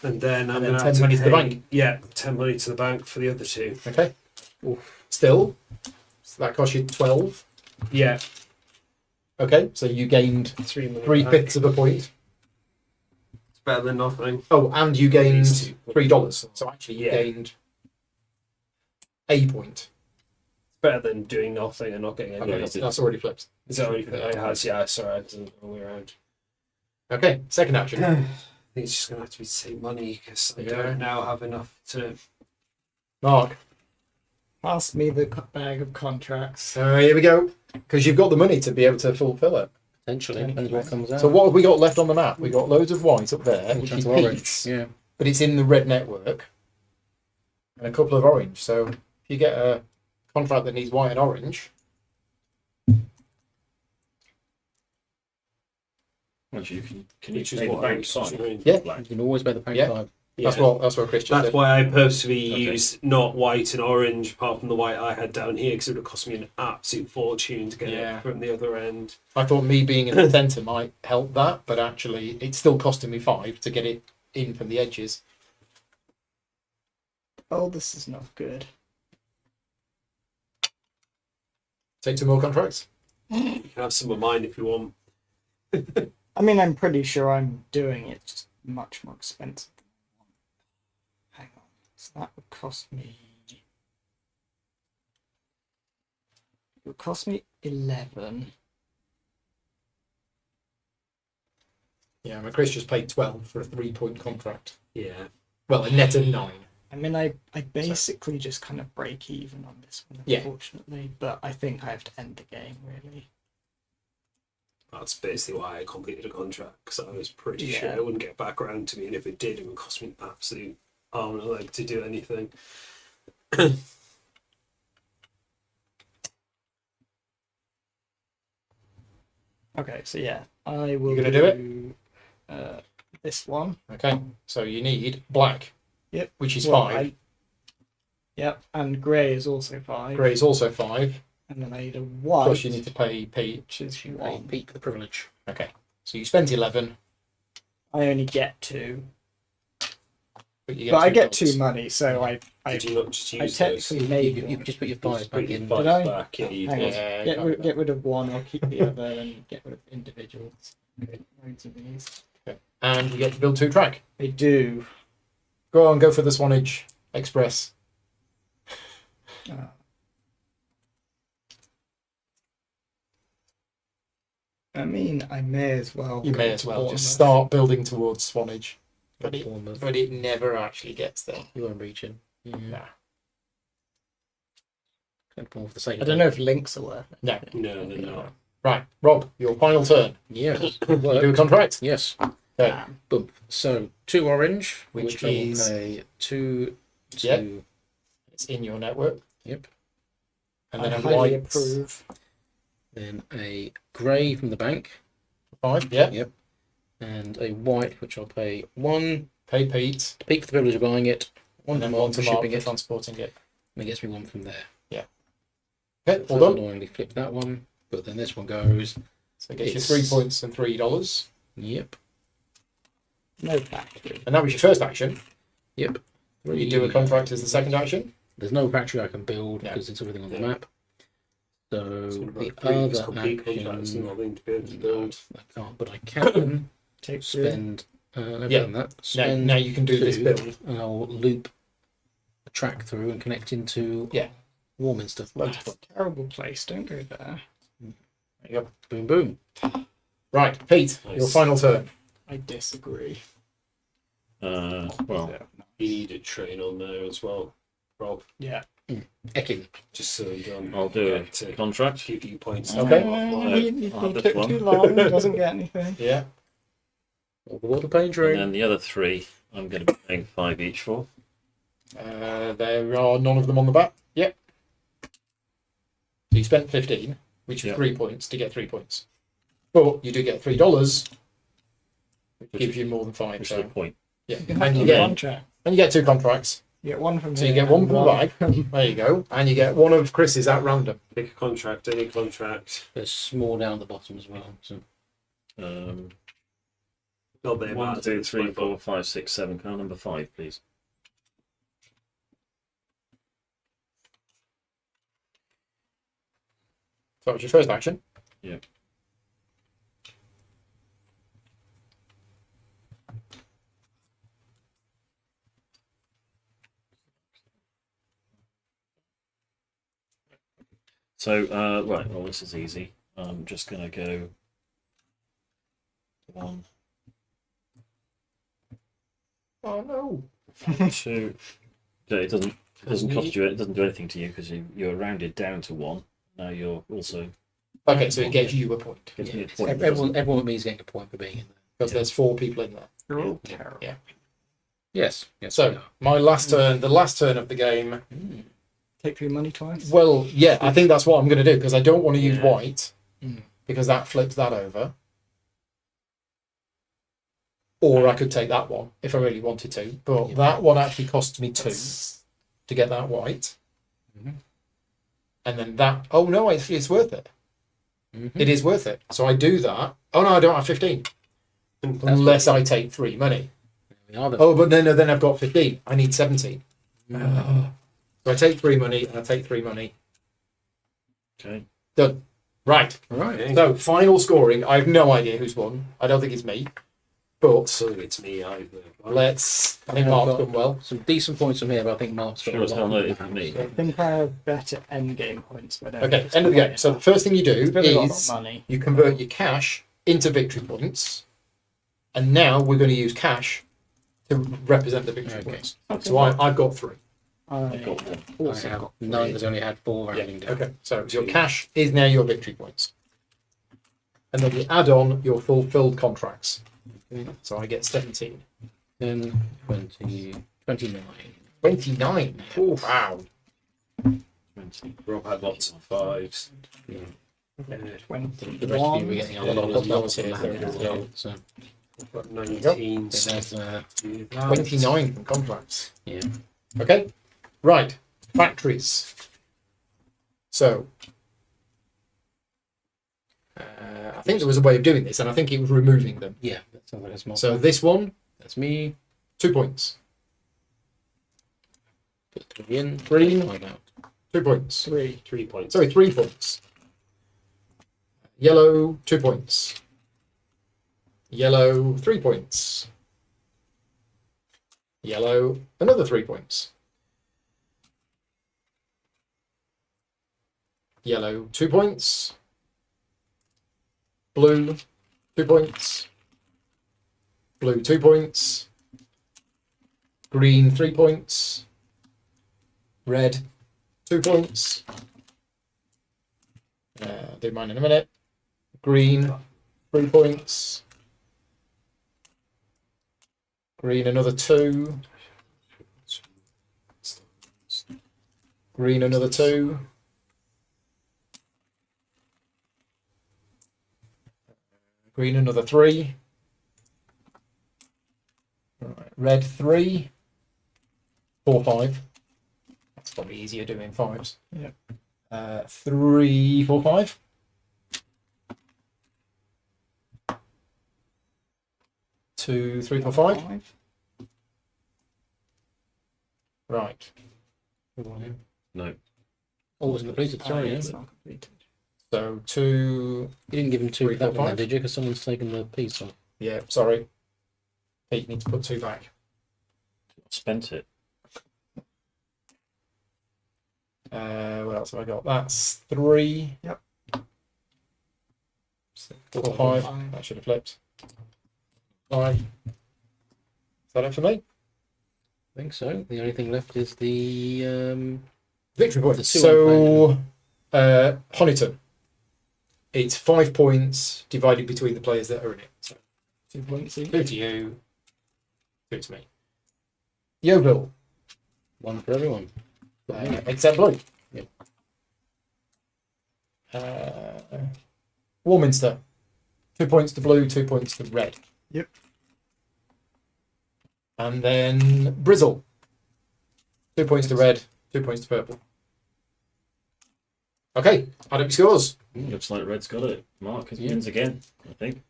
And then I'm And then going to 10 have to money to the pay- bank. Yeah, 10 money to the bank for the other 2. Okay. Still, so that costs you 12. Yeah, Okay, so you gained 3 money. 3/5 of a point. It's better than nothing. Oh, and you gained $3. So actually, you Yeah. gained a point. It's better than doing nothing and not getting Okay, anything. that's already flipped. Is that already? It has. Yeah, sorry, I did it the other way around. Okay, second action. I think it's just going to have to be to save money because I Yeah. don't now have enough to. Mark. Pass me the bag of contracts. So here we go. Because you've got the money to be able to fulfill it. Potentially, depends what comes out. So what have we got left on the map? We've got loads of white up there, Which which one's is orange? Pete's, Yeah. but it's in the red network, and a couple of orange. So if you get a contract that needs white and orange, Actually, can you Which is pay the what bank I was side? doing. Yeah. You can always pay the bank Yeah. side. that's what Christian That's did. why I purposely Okay. used not white and orange, apart from the white I had down here, because it would have cost me an absolute fortune to get Yeah. it from the other end. I thought me being in the centre might help that, but actually it's still costing me 5 to get it in from the edges. Oh, this is not good. Take 2 more contracts. You can have some of mine if you want. I mean, I'm pretty sure I'm doing it, just much more expensive. Hang on. So that would cost me. It would cost me 11. Yeah, my Chris just paid 12 for a 3-point contract. Yeah. Well, a net of 9. I mean, I basically just kind of break even on this one, Yeah. unfortunately. But I think I have to end the game, really. That's basically why I completed a contract, because I was pretty Yeah. sure it wouldn't get back around to me, and if it did, it would cost me an absolute arm and a leg to do anything. Okay, so yeah, I will. gonna do it? This one. Okay, so you need black. Yep. Which is Well, 5. Yep, and grey is also 5. Grey is also 5. And then I need a Of white, course, you need to pay Pete. which is You pay 1. Pete for the privilege. Okay, so you spent 11, I only get 2. but you get But I $2. get 2 money, so I Did you not just I use those? technically You, made you one. can just put your Just 5 put back your in. five Did I? back, yeah, you Hang did. on. Yeah, Get, can't rid, do get rid of 1, I'll keep the other, and get rid of individuals. Loads of these. And you get to build 2 track. I do. Go on, go for the Swanage Express. Uh, I mean, I may as well. You go may to as well Bournemouth. just start building towards Swanage. But Bournemouth. but it never actually gets there. You weren't reaching. Yeah. Nah. For the sake I of don't it. know if links are worth it. No. No. Right, Rob, your final turn. Yes. You do a contract? Yes. Okay. Boom. So 2 orange, Which which, I will is- pay 2 to. Yep. It's in your network. Yep. And I then a highly white. approve. Then a grey from the bank. 5, yeah. Yep. And a white, which I'll pay 1 Pay Pete. to Pete for the privilege of buying it, 1 And to then Mark 1 for to Mark shipping for it, transporting it. and it gets me 1 from there. Okay, So all I'll done. annoyingly flip that one, but then this one goes. So it gets you It's- 3 points and $3. Yep. No factory. And that was your first action. Yep. You do a contract as the second action. There's no factory I can build No. because it's everything on the Yeah. map. So So the previous other complete contracts and action, nothing to be able to no, build. I can't, but I can Take three. spend. I've Yeah. done that. Now, Spend now you can do this 2, build. and I'll loop a track through and connect into Yeah. Warminster. That's a terrible place. Don't go there. There you go. Boom, boom. Right, Pete, Nice. your final turn. I disagree. Well, You need a train on there as well, Rob, Yeah. Ekin. just so you don't I'll do a to contract. give you points. Okay. He I'll have this took one. too long. Doesn't get anything. Yeah. All the water paint And train. then the other 3, I'm going to be paying 5 each for. There are none of them on the back. Yep. So you spent 15, which is Yeah. 3 points to get 3 points. But you do get $3, which Which gives is- you more than 5. Which So is the point. yeah, You can and have you a get contract. 2 contracts. You get one from So here. you get one and from the bag. There you go, and you get one of Chris's at random. Pick a contract, any contract. There's small down at the bottom as well. So Not very 1, bad, 2, it's 3, quite 4, 5, 6, 7. Can I have number 5, please? So that was your first action. Yeah. So, right, well, this is easy. I'm just going to go 1, Oh no. 2. So it doesn't cost you. It doesn't do anything to you because you're rounded down to 1. Now you're also Okay, so it gives you a point gives me a yeah, point. everyone with me is getting a point for being in there. because there's 4 people in there. You're all terrible. Yeah. Yes. Yes. So my last turn, the last turn of the game. Take 3 money twice. Well, yeah, I think that's what I'm going to do because I don't want to use Yeah. white because that flips that over. Or I could take that one if I really wanted to, but Yeah. that one actually costs me 2 to get that white, Mhm. and then that. Oh no, it's worth it. Mhm. It is worth it. So I do that. Oh no, I don't have 15 unless I take 3 money. There we are then. Oh, but then I've got 15. I need 17. So I take 3 money and I take 3 money. Okay. Done. Right. Right. Okay. So final scoring. I have no idea who's won. I don't think it's me. But So it's me either. let's. I think Yeah, Mark's I've got done well. Some decent points from here, but I think Mark's got Sure a as lot hell no, of it's me. I think I have better end game points. But I don't Okay, think it's end of the quite game. So the enough. first thing you do It's been a lot of is money. you convert your cash into victory points, and now we're going to use cash to represent the victory Okay. points. Okay. So I've got 3. I've got I 1. also I have got none. 3. There's only had 4 Yeah. rounding down. Okay. So your cash is now your victory points, and then you add on your fulfilled contracts. Okay. So I get 17. 10, 20, 29. 29. Oh wow. 20. Rob had lots of 5s. Yeah. Yeah. The rest of you were getting a lot of lots of that as well. So I've got 19. there's So 29 from contracts. yeah. Okay. Right. Factories. So I think there was a way of doing this, and I think it was removing them. Yeah. That sounds like a smart. So plan. this one, That's me. 2 points. Put 3 in. Green. 5 out. 2 points. 3 points. Sorry, 3 points. Yellow, 2 points. Yellow, 3 points. Yellow, another 3 points. Yellow, 2 points. Blue, 2 points. Blue, 2 points. Green, 3 points. Red, 2 points. Do mine in a minute. Green, 3 points. Green, another 2. Green, another 2. Green, another 3. Right. Red, 3. 4, 5. That's probably easier doing 5s. Yep. 3, 4, 5. Two, 3, 4, 5. Right. No. Oh, it wasn't completed. Sorry, yeah, it's but not completed. So 2. you didn't give him 2 3, for that 4, one, then, 5. did you? Because someone's taken the piece off. Yeah, sorry. Pete needs to put 2 back. Spent it. What else have I got? That's 3. Yep. 4, 5. That should have flipped. 5. Is that it for me? I think so. The only thing left is the Victory The points. 2 So, Honiton. It's 5 points divided between the players that are in it. So 2 points each. 2 to you, 2 to me. Yeovil, one for everyone. except Blue. Yep. Warminster, 2 points to Blue, 2 points to Red. Yep. And then Brizzle, 2 points to Red, 2 points to Purple. Okay, add up your scores. Looks like Red's got it. Mark Yeah. wins again, I think.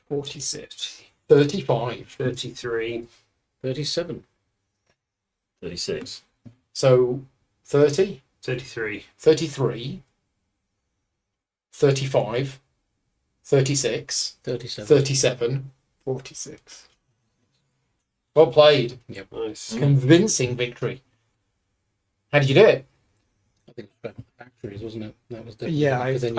46. 35. 33. 37. 36. So 30, 33. 33, 35, 36, 37. 37. 46. Well played. Nice. Convincing victory. How did you do it? I think it was about the factories, wasn't it? That was definitely. Yeah, Because then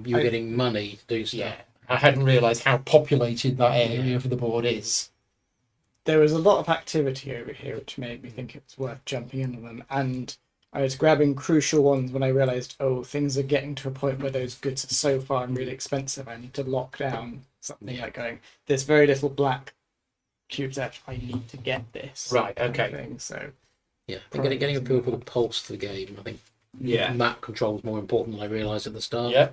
you were getting money to do stuff. Yeah. I hadn't realised how populated that area of the board is. There was a lot of activity over here, which made me think it was worth jumping in on them. And I was grabbing crucial ones when I realised, oh, things are getting to a point where those goods are so far and really expensive. I need to lock down something like going, there's very little black cubes left. I need to get this. Right, kind of okay. thing. So Yeah, I think getting a feel for the pulse to the game. I think Yeah. map control is more important than I realised at the start. Yeah.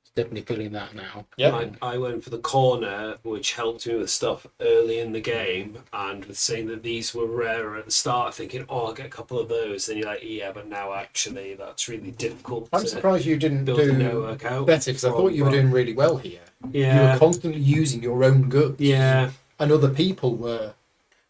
It's definitely feeling that now. Yeah. I went for the corner, which helped me with stuff early in the game, and with saying that these were rarer at the start, thinking, oh, I'll get a couple of those. Then you're like, yeah, but now actually that's really difficult I'm to surprised you didn't build a do network out. better because I thought you were doing really well here. You were Yeah. constantly using your own goods. Yeah. And other people were.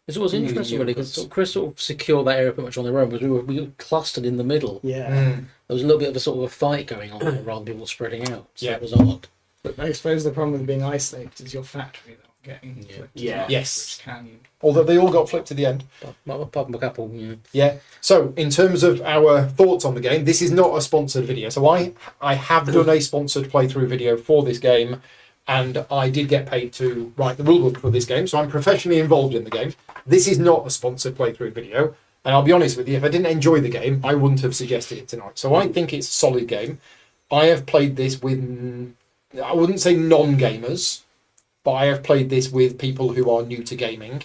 It's always Mm, interesting, yeah, really, because Chris sort of secured that area pretty much on their own, because we were clustered in the middle. yeah. Mm. There was a little bit of a sort of a fight going on there, rather than people spreading out. So Yeah. it was odd. But I suppose the problem with being isolated is your factory that I'm getting Yeah. flipped as Yeah. well, Yes. which can Although they all got flipped to the end. Apart from a couple, yeah. Yeah. So, in terms of our thoughts on the game, this is not a sponsored video. So, I have done a sponsored playthrough video for this game, and I did get paid to write the rulebook for this game. So, I'm professionally involved in the game. This is not a sponsored playthrough video. And I'll be honest with you, if I didn't enjoy the game, I wouldn't have suggested it tonight. So, I think it's a solid game. I have played this with, I wouldn't say non-gamers, but I have played this with people who are new to gaming,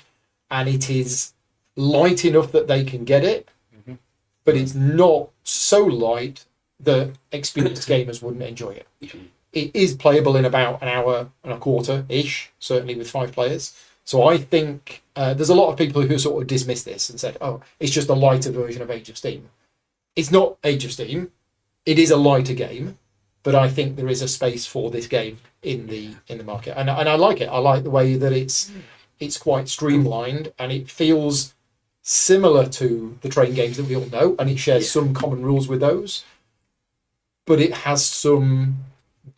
and it is light enough that they can get it, but it's not so light that experienced gamers wouldn't enjoy it. It is playable in about an hour and a quarter ish, certainly with 5 players. So I think there's a lot of people who sort of dismiss this and said, "Oh, it's just a lighter version of Age of Steam." It's not Age of Steam. It is a lighter game, but I think there is a space for this game in the market, and I like it. I like the way that it's quite streamlined, and it feels similar to the train games that we all know, and it shares some common rules with those, but it has some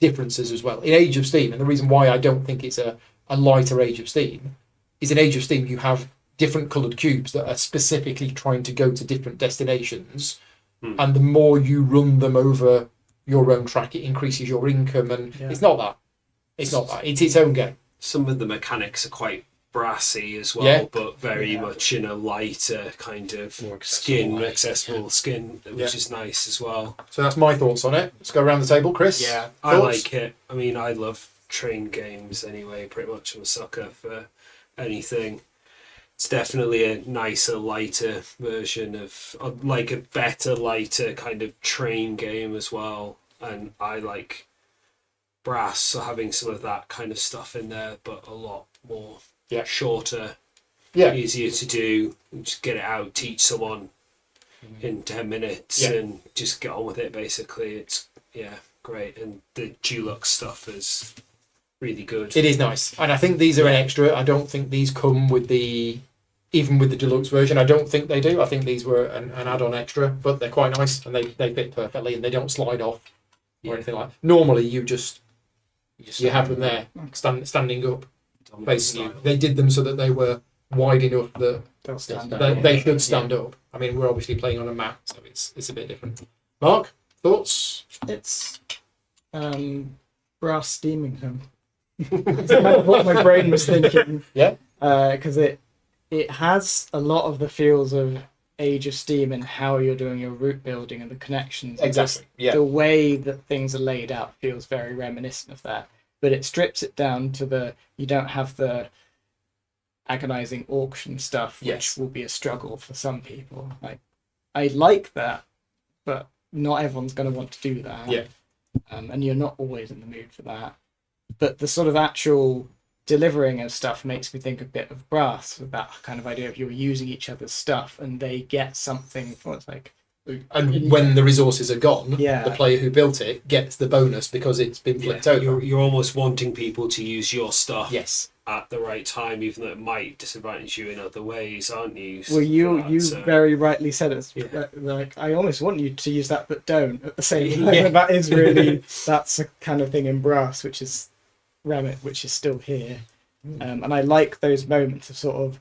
differences as well. In Age of Steam, and the reason why I don't think it's a lighter Age of Steam is in Age of Steam you have different coloured cubes that are specifically trying to go to different destinations, and the more you run them over your own track, it increases your income, and it's not that. It's not that. It's its own game. Some of the mechanics are quite brassy as well, Yeah. but very much in a lighter kind of More accessible skin, which Yeah. is nice as well. So that's my thoughts on it. Let's go around the table, Chris. Yeah, I Thoughts? like it. I mean, I love train games anyway, pretty much. I'm a sucker for anything. It's definitely a nicer, lighter version of, like a better, lighter kind of train game as well. And I like Brass, so having some of that kind of stuff in there, but a lot more shorter, Yeah. easier to do. Just get it out, teach someone in 10 minutes and just get on with it, basically. It's, great. And the Dulux stuff is really good. It is nice, and I think these are an extra. I don't think these come with the even with the deluxe version. I don't think they do. I think these were an add-on extra, but they're quite nice and they fit perfectly and they don't slide off or anything like that. Normally, you have them there standing up. Basically, they did them so that they were wide enough that They'll stand up. they should stand up. I mean, we're obviously playing on a map, so it's a bit different. Mark, thoughts? It's brass steaming him. That's kind of what my brain was thinking. Yeah. Because it has a lot of the feels of Age of Steam and how you're doing your route building and the connections. And Exactly. just Yeah. the way that things are laid out feels very reminiscent of that. But it strips it down to you don't have the agonizing auction stuff, which Yes. will be a struggle for some people. Like, I like that, but not everyone's going to want to do that. Yeah. And you're not always in the mood for that. But the sort of actual delivering of stuff makes me think a bit of Brass, with that kind of idea of you're using each other's stuff and they get something for it's like. And when the resources are gone, Yeah. the player who built it gets the bonus because it's been flipped over. You're almost wanting people to use your stuff Yes. at the right time, even though it might disadvantage you in other ways, aren't you? Well, you So- very rightly said it. Yeah. Like, I almost want you to use that, but don't at the same time. Yeah. That is really that's a kind of thing in Brass, which is Remit, which is still here. And I like those moments of sort of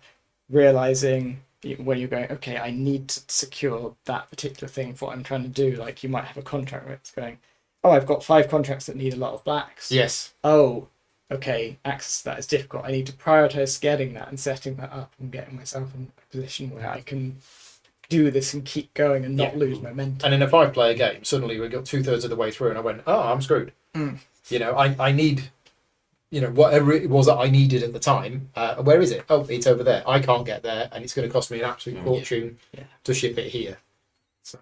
realizing when you're going, okay, I need to secure that particular thing for what I'm trying to do. Like, you might have a contract where it's going, oh, I've got 5 contracts that need a lot of blacks. Yes. Oh, okay, access to that is difficult. I need to prioritize getting that and setting that up and getting myself in a position where I can do this and keep going and not lose momentum. And in a 5-player game, suddenly we got 2/3 of the way through, and I went, "Oh, I'm screwed." You know, I need, whatever it was that I needed at the time. Where is it? Oh, it's over there. I can't get there, and it's going to cost me an absolute fortune to ship it here. So,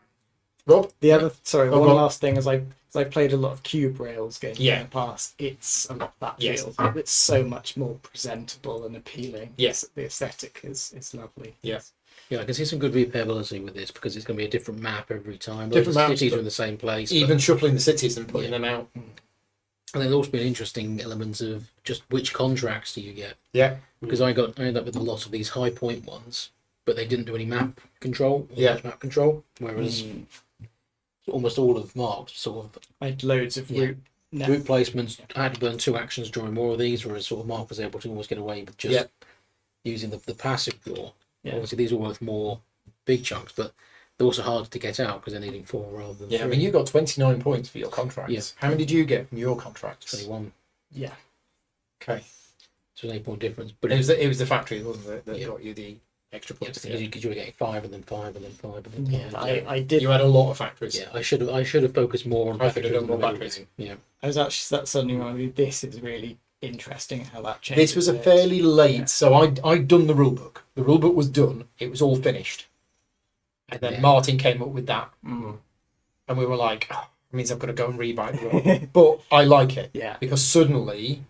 Rob, The other, Oh, one go on. last thing is I've played a lot of cube rails games Yeah. in the past. It's a lot that Yes. feels. It's so much more presentable and appealing. Yes. The aesthetic is lovely. Yes. Yeah, I can see some good replayability with this because it's going to be a different map every time. Different Lots of maps, cities but are in the same place. even shuffling the cities and putting Yeah. them out. And there's also been interesting elements of just which contracts do you get. Yeah. Because I ended up with a lot of these high point ones, but they didn't do any map control, or Yeah. much map control. Whereas almost all of Mark's sort of I had loads of Yeah. route. route placements. I had to burn 2 actions during more of these, whereas sort of Mark was able to almost get away with just Yeah. using the passive draw. Yeah. Obviously, these are worth more big chunks, but they're also harder to get out because they're needing 4 rather than 3. Yeah, I mean, you got 29 points for your contracts. Yeah. How many did you get from your contracts? 21. Yeah. Okay. So an 8-point difference. But It was the factory, wasn't it, that Yeah. got you the extra yeah, points? because you were getting 5 and then 5 and then 5 and then 5. Yeah, I did. You had a lot of factories. Yeah, I should have focused more on I should have factories done in more the middle factories. game. Yeah. I was actually that suddenly reminded me. This is really interesting how that changes. This was a it. fairly late, Yeah. so I'd done the rule book. The rule book was done. It was all finished. And then Yeah. Martin came up with that. Mm. And we were like, oh, it means I've got to go and rewrite the rule book. But I like it. Yeah. Because suddenly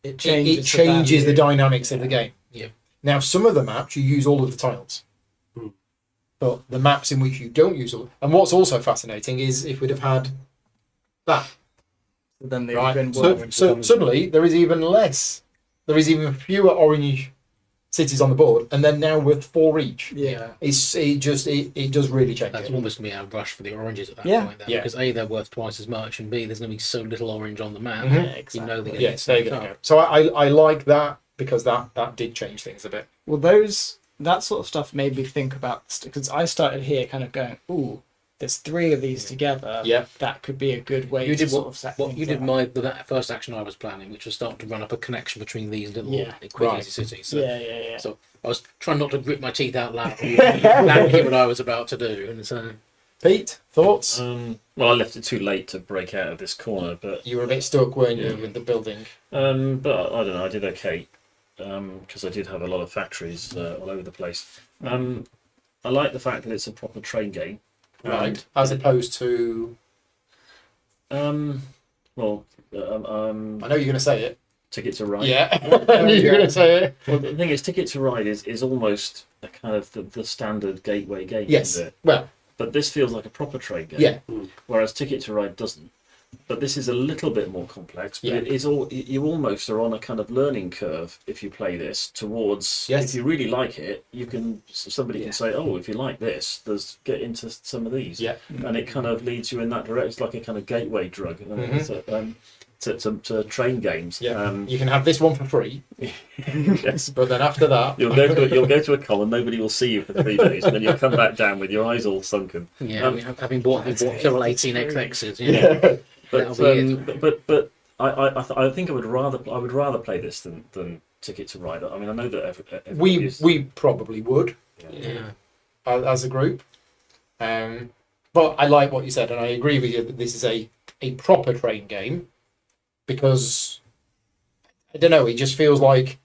It it changes. changes the value. dynamics of the game. Yeah. Now, some of the maps you use all of the tiles. But the maps in which you don't use all. And what's also fascinating is if we'd have had that. Then they've Right. been So, working. so suddenly there is even less. There is even fewer orange cities on the board, and then now with 4 each. Yeah. It does really change That's it. almost going to be a rush for the oranges at that Yeah. point. Then, Yeah. Because A, they're worth twice as much, and B, there's going to be so little orange on the map. Mhm. Yeah, You exactly. know they're going Yes, to there you go. So I like that because that did change things a bit. Well, that sort of stuff made me think about, because I started here kind of going, ooh, there's 3 of these together. Yeah. That could be a good way You to did sort of set what things you did up. that first action I was planning, which was start to run up a connection between these little Yeah. quick Right. easy cities. So, Yeah. so I was trying not to grit my teeth out loud, exactly what I was about to do, and so Pete, thoughts? Well, I left it too late to break out of this corner, but You were a bit stuck, weren't you, with the building? but I don't know. I did okay because I did have a lot of factories all over the place. I like the fact that it's a proper train game. Right. As opposed to, Well, I know you're going to say it. Ticket to Ride. Yeah. I knew you were going to say it. Well, the thing is, Ticket to Ride is almost a kind of the standard gateway game. Yes. Isn't it? Well, But this feels like a proper train game. yeah. Whereas Ticket to Ride doesn't. but this is a little bit more complex. But Yeah. it is all you almost are on a kind of learning curve if you play this towards. Yes. If you really like it, you can somebody Yeah. can say, oh, if you like this, there's get into some of these. Yeah. And it kind of leads you in that direction. It's like a kind of gateway drug. Mhm. To train games. Yeah. You can have this one for free, Yes. but then after that, You'll go to a con and nobody will see you for 3 days, and then you'll come back down with your eyes all sunken. Yeah, having bought several 18xx's. yeah. That'll But be it. I think I would rather play this than Ticket to Ride. I mean, I know that everybody is, we probably would Yeah. as a group, but I like what you said, and I agree with you that this is a proper train game because I don't know, it just feels like,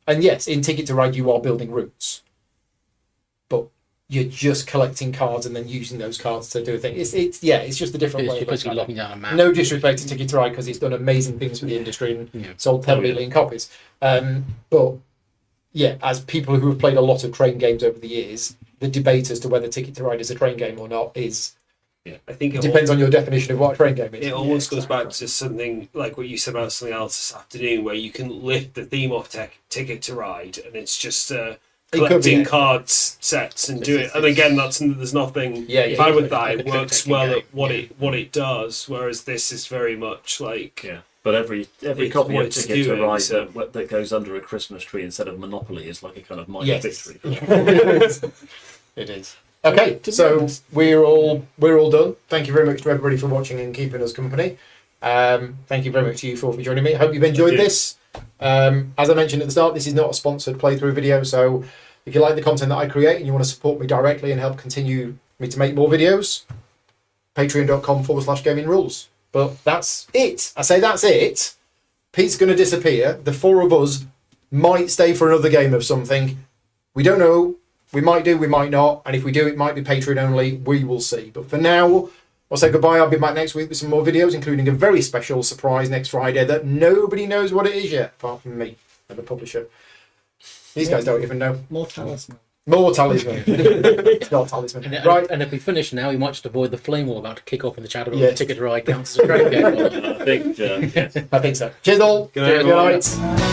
and yes, in Ticket to Ride you are building routes, but you're just collecting cards and then using those cards to do a thing. It's just a different way. You're of basically looking locking down a map. at it. No disrespect to Ticket to Ride because it's done amazing things for the industry and Yeah. sold 10 Oh, yeah. million copies. But yeah, as people who have played a lot of train games over the years, the debate as to whether Ticket to Ride is a train game or not I think it depends on your definition of what a train game is. It almost goes back to something like what you said about something else this afternoon, where you can lift the theme off Ticket to Ride, and it's just It could collecting be. cards sets and do it. And again, there's nothing Yeah, bad with it's that. like It a works trick-taking well game. at what it does. Whereas this is very much like yeah. But every It's copy what of it's Ticket to doing, Ride so- that goes under a Christmas tree instead of Monopoly is like a kind of minor Yes. victory. It is. Okay, so we're all done. Thank you very much to everybody for watching and keeping us company. Thank you very much to you four for joining me. Hope you've enjoyed Thank you. this. As I mentioned at the start, this is not a sponsored playthrough video, so if you like the content that I create and you want to support me directly and help continue me to make more videos, patreon.com/gaming rules. But that's it. I say that's it. Pete's going to disappear. The four of us might stay for another game of something. We don't know. We might do, we might not. And if we do, it might be Patreon only. We will see. But for now, I'll say goodbye. I'll be back next week with some more videos, including a very special surprise next Friday that nobody knows what it is yet, apart from me and the publisher. These guys don't even know. More talisman. More talisman. It's not talisman. Right. And if we finish now, we might just avoid the flame war about to kick off in the chat room. Yes. Ticket to Ride counts as a train game. I think. Yes. I think so. Cheers all. Good night, Good everyone. night.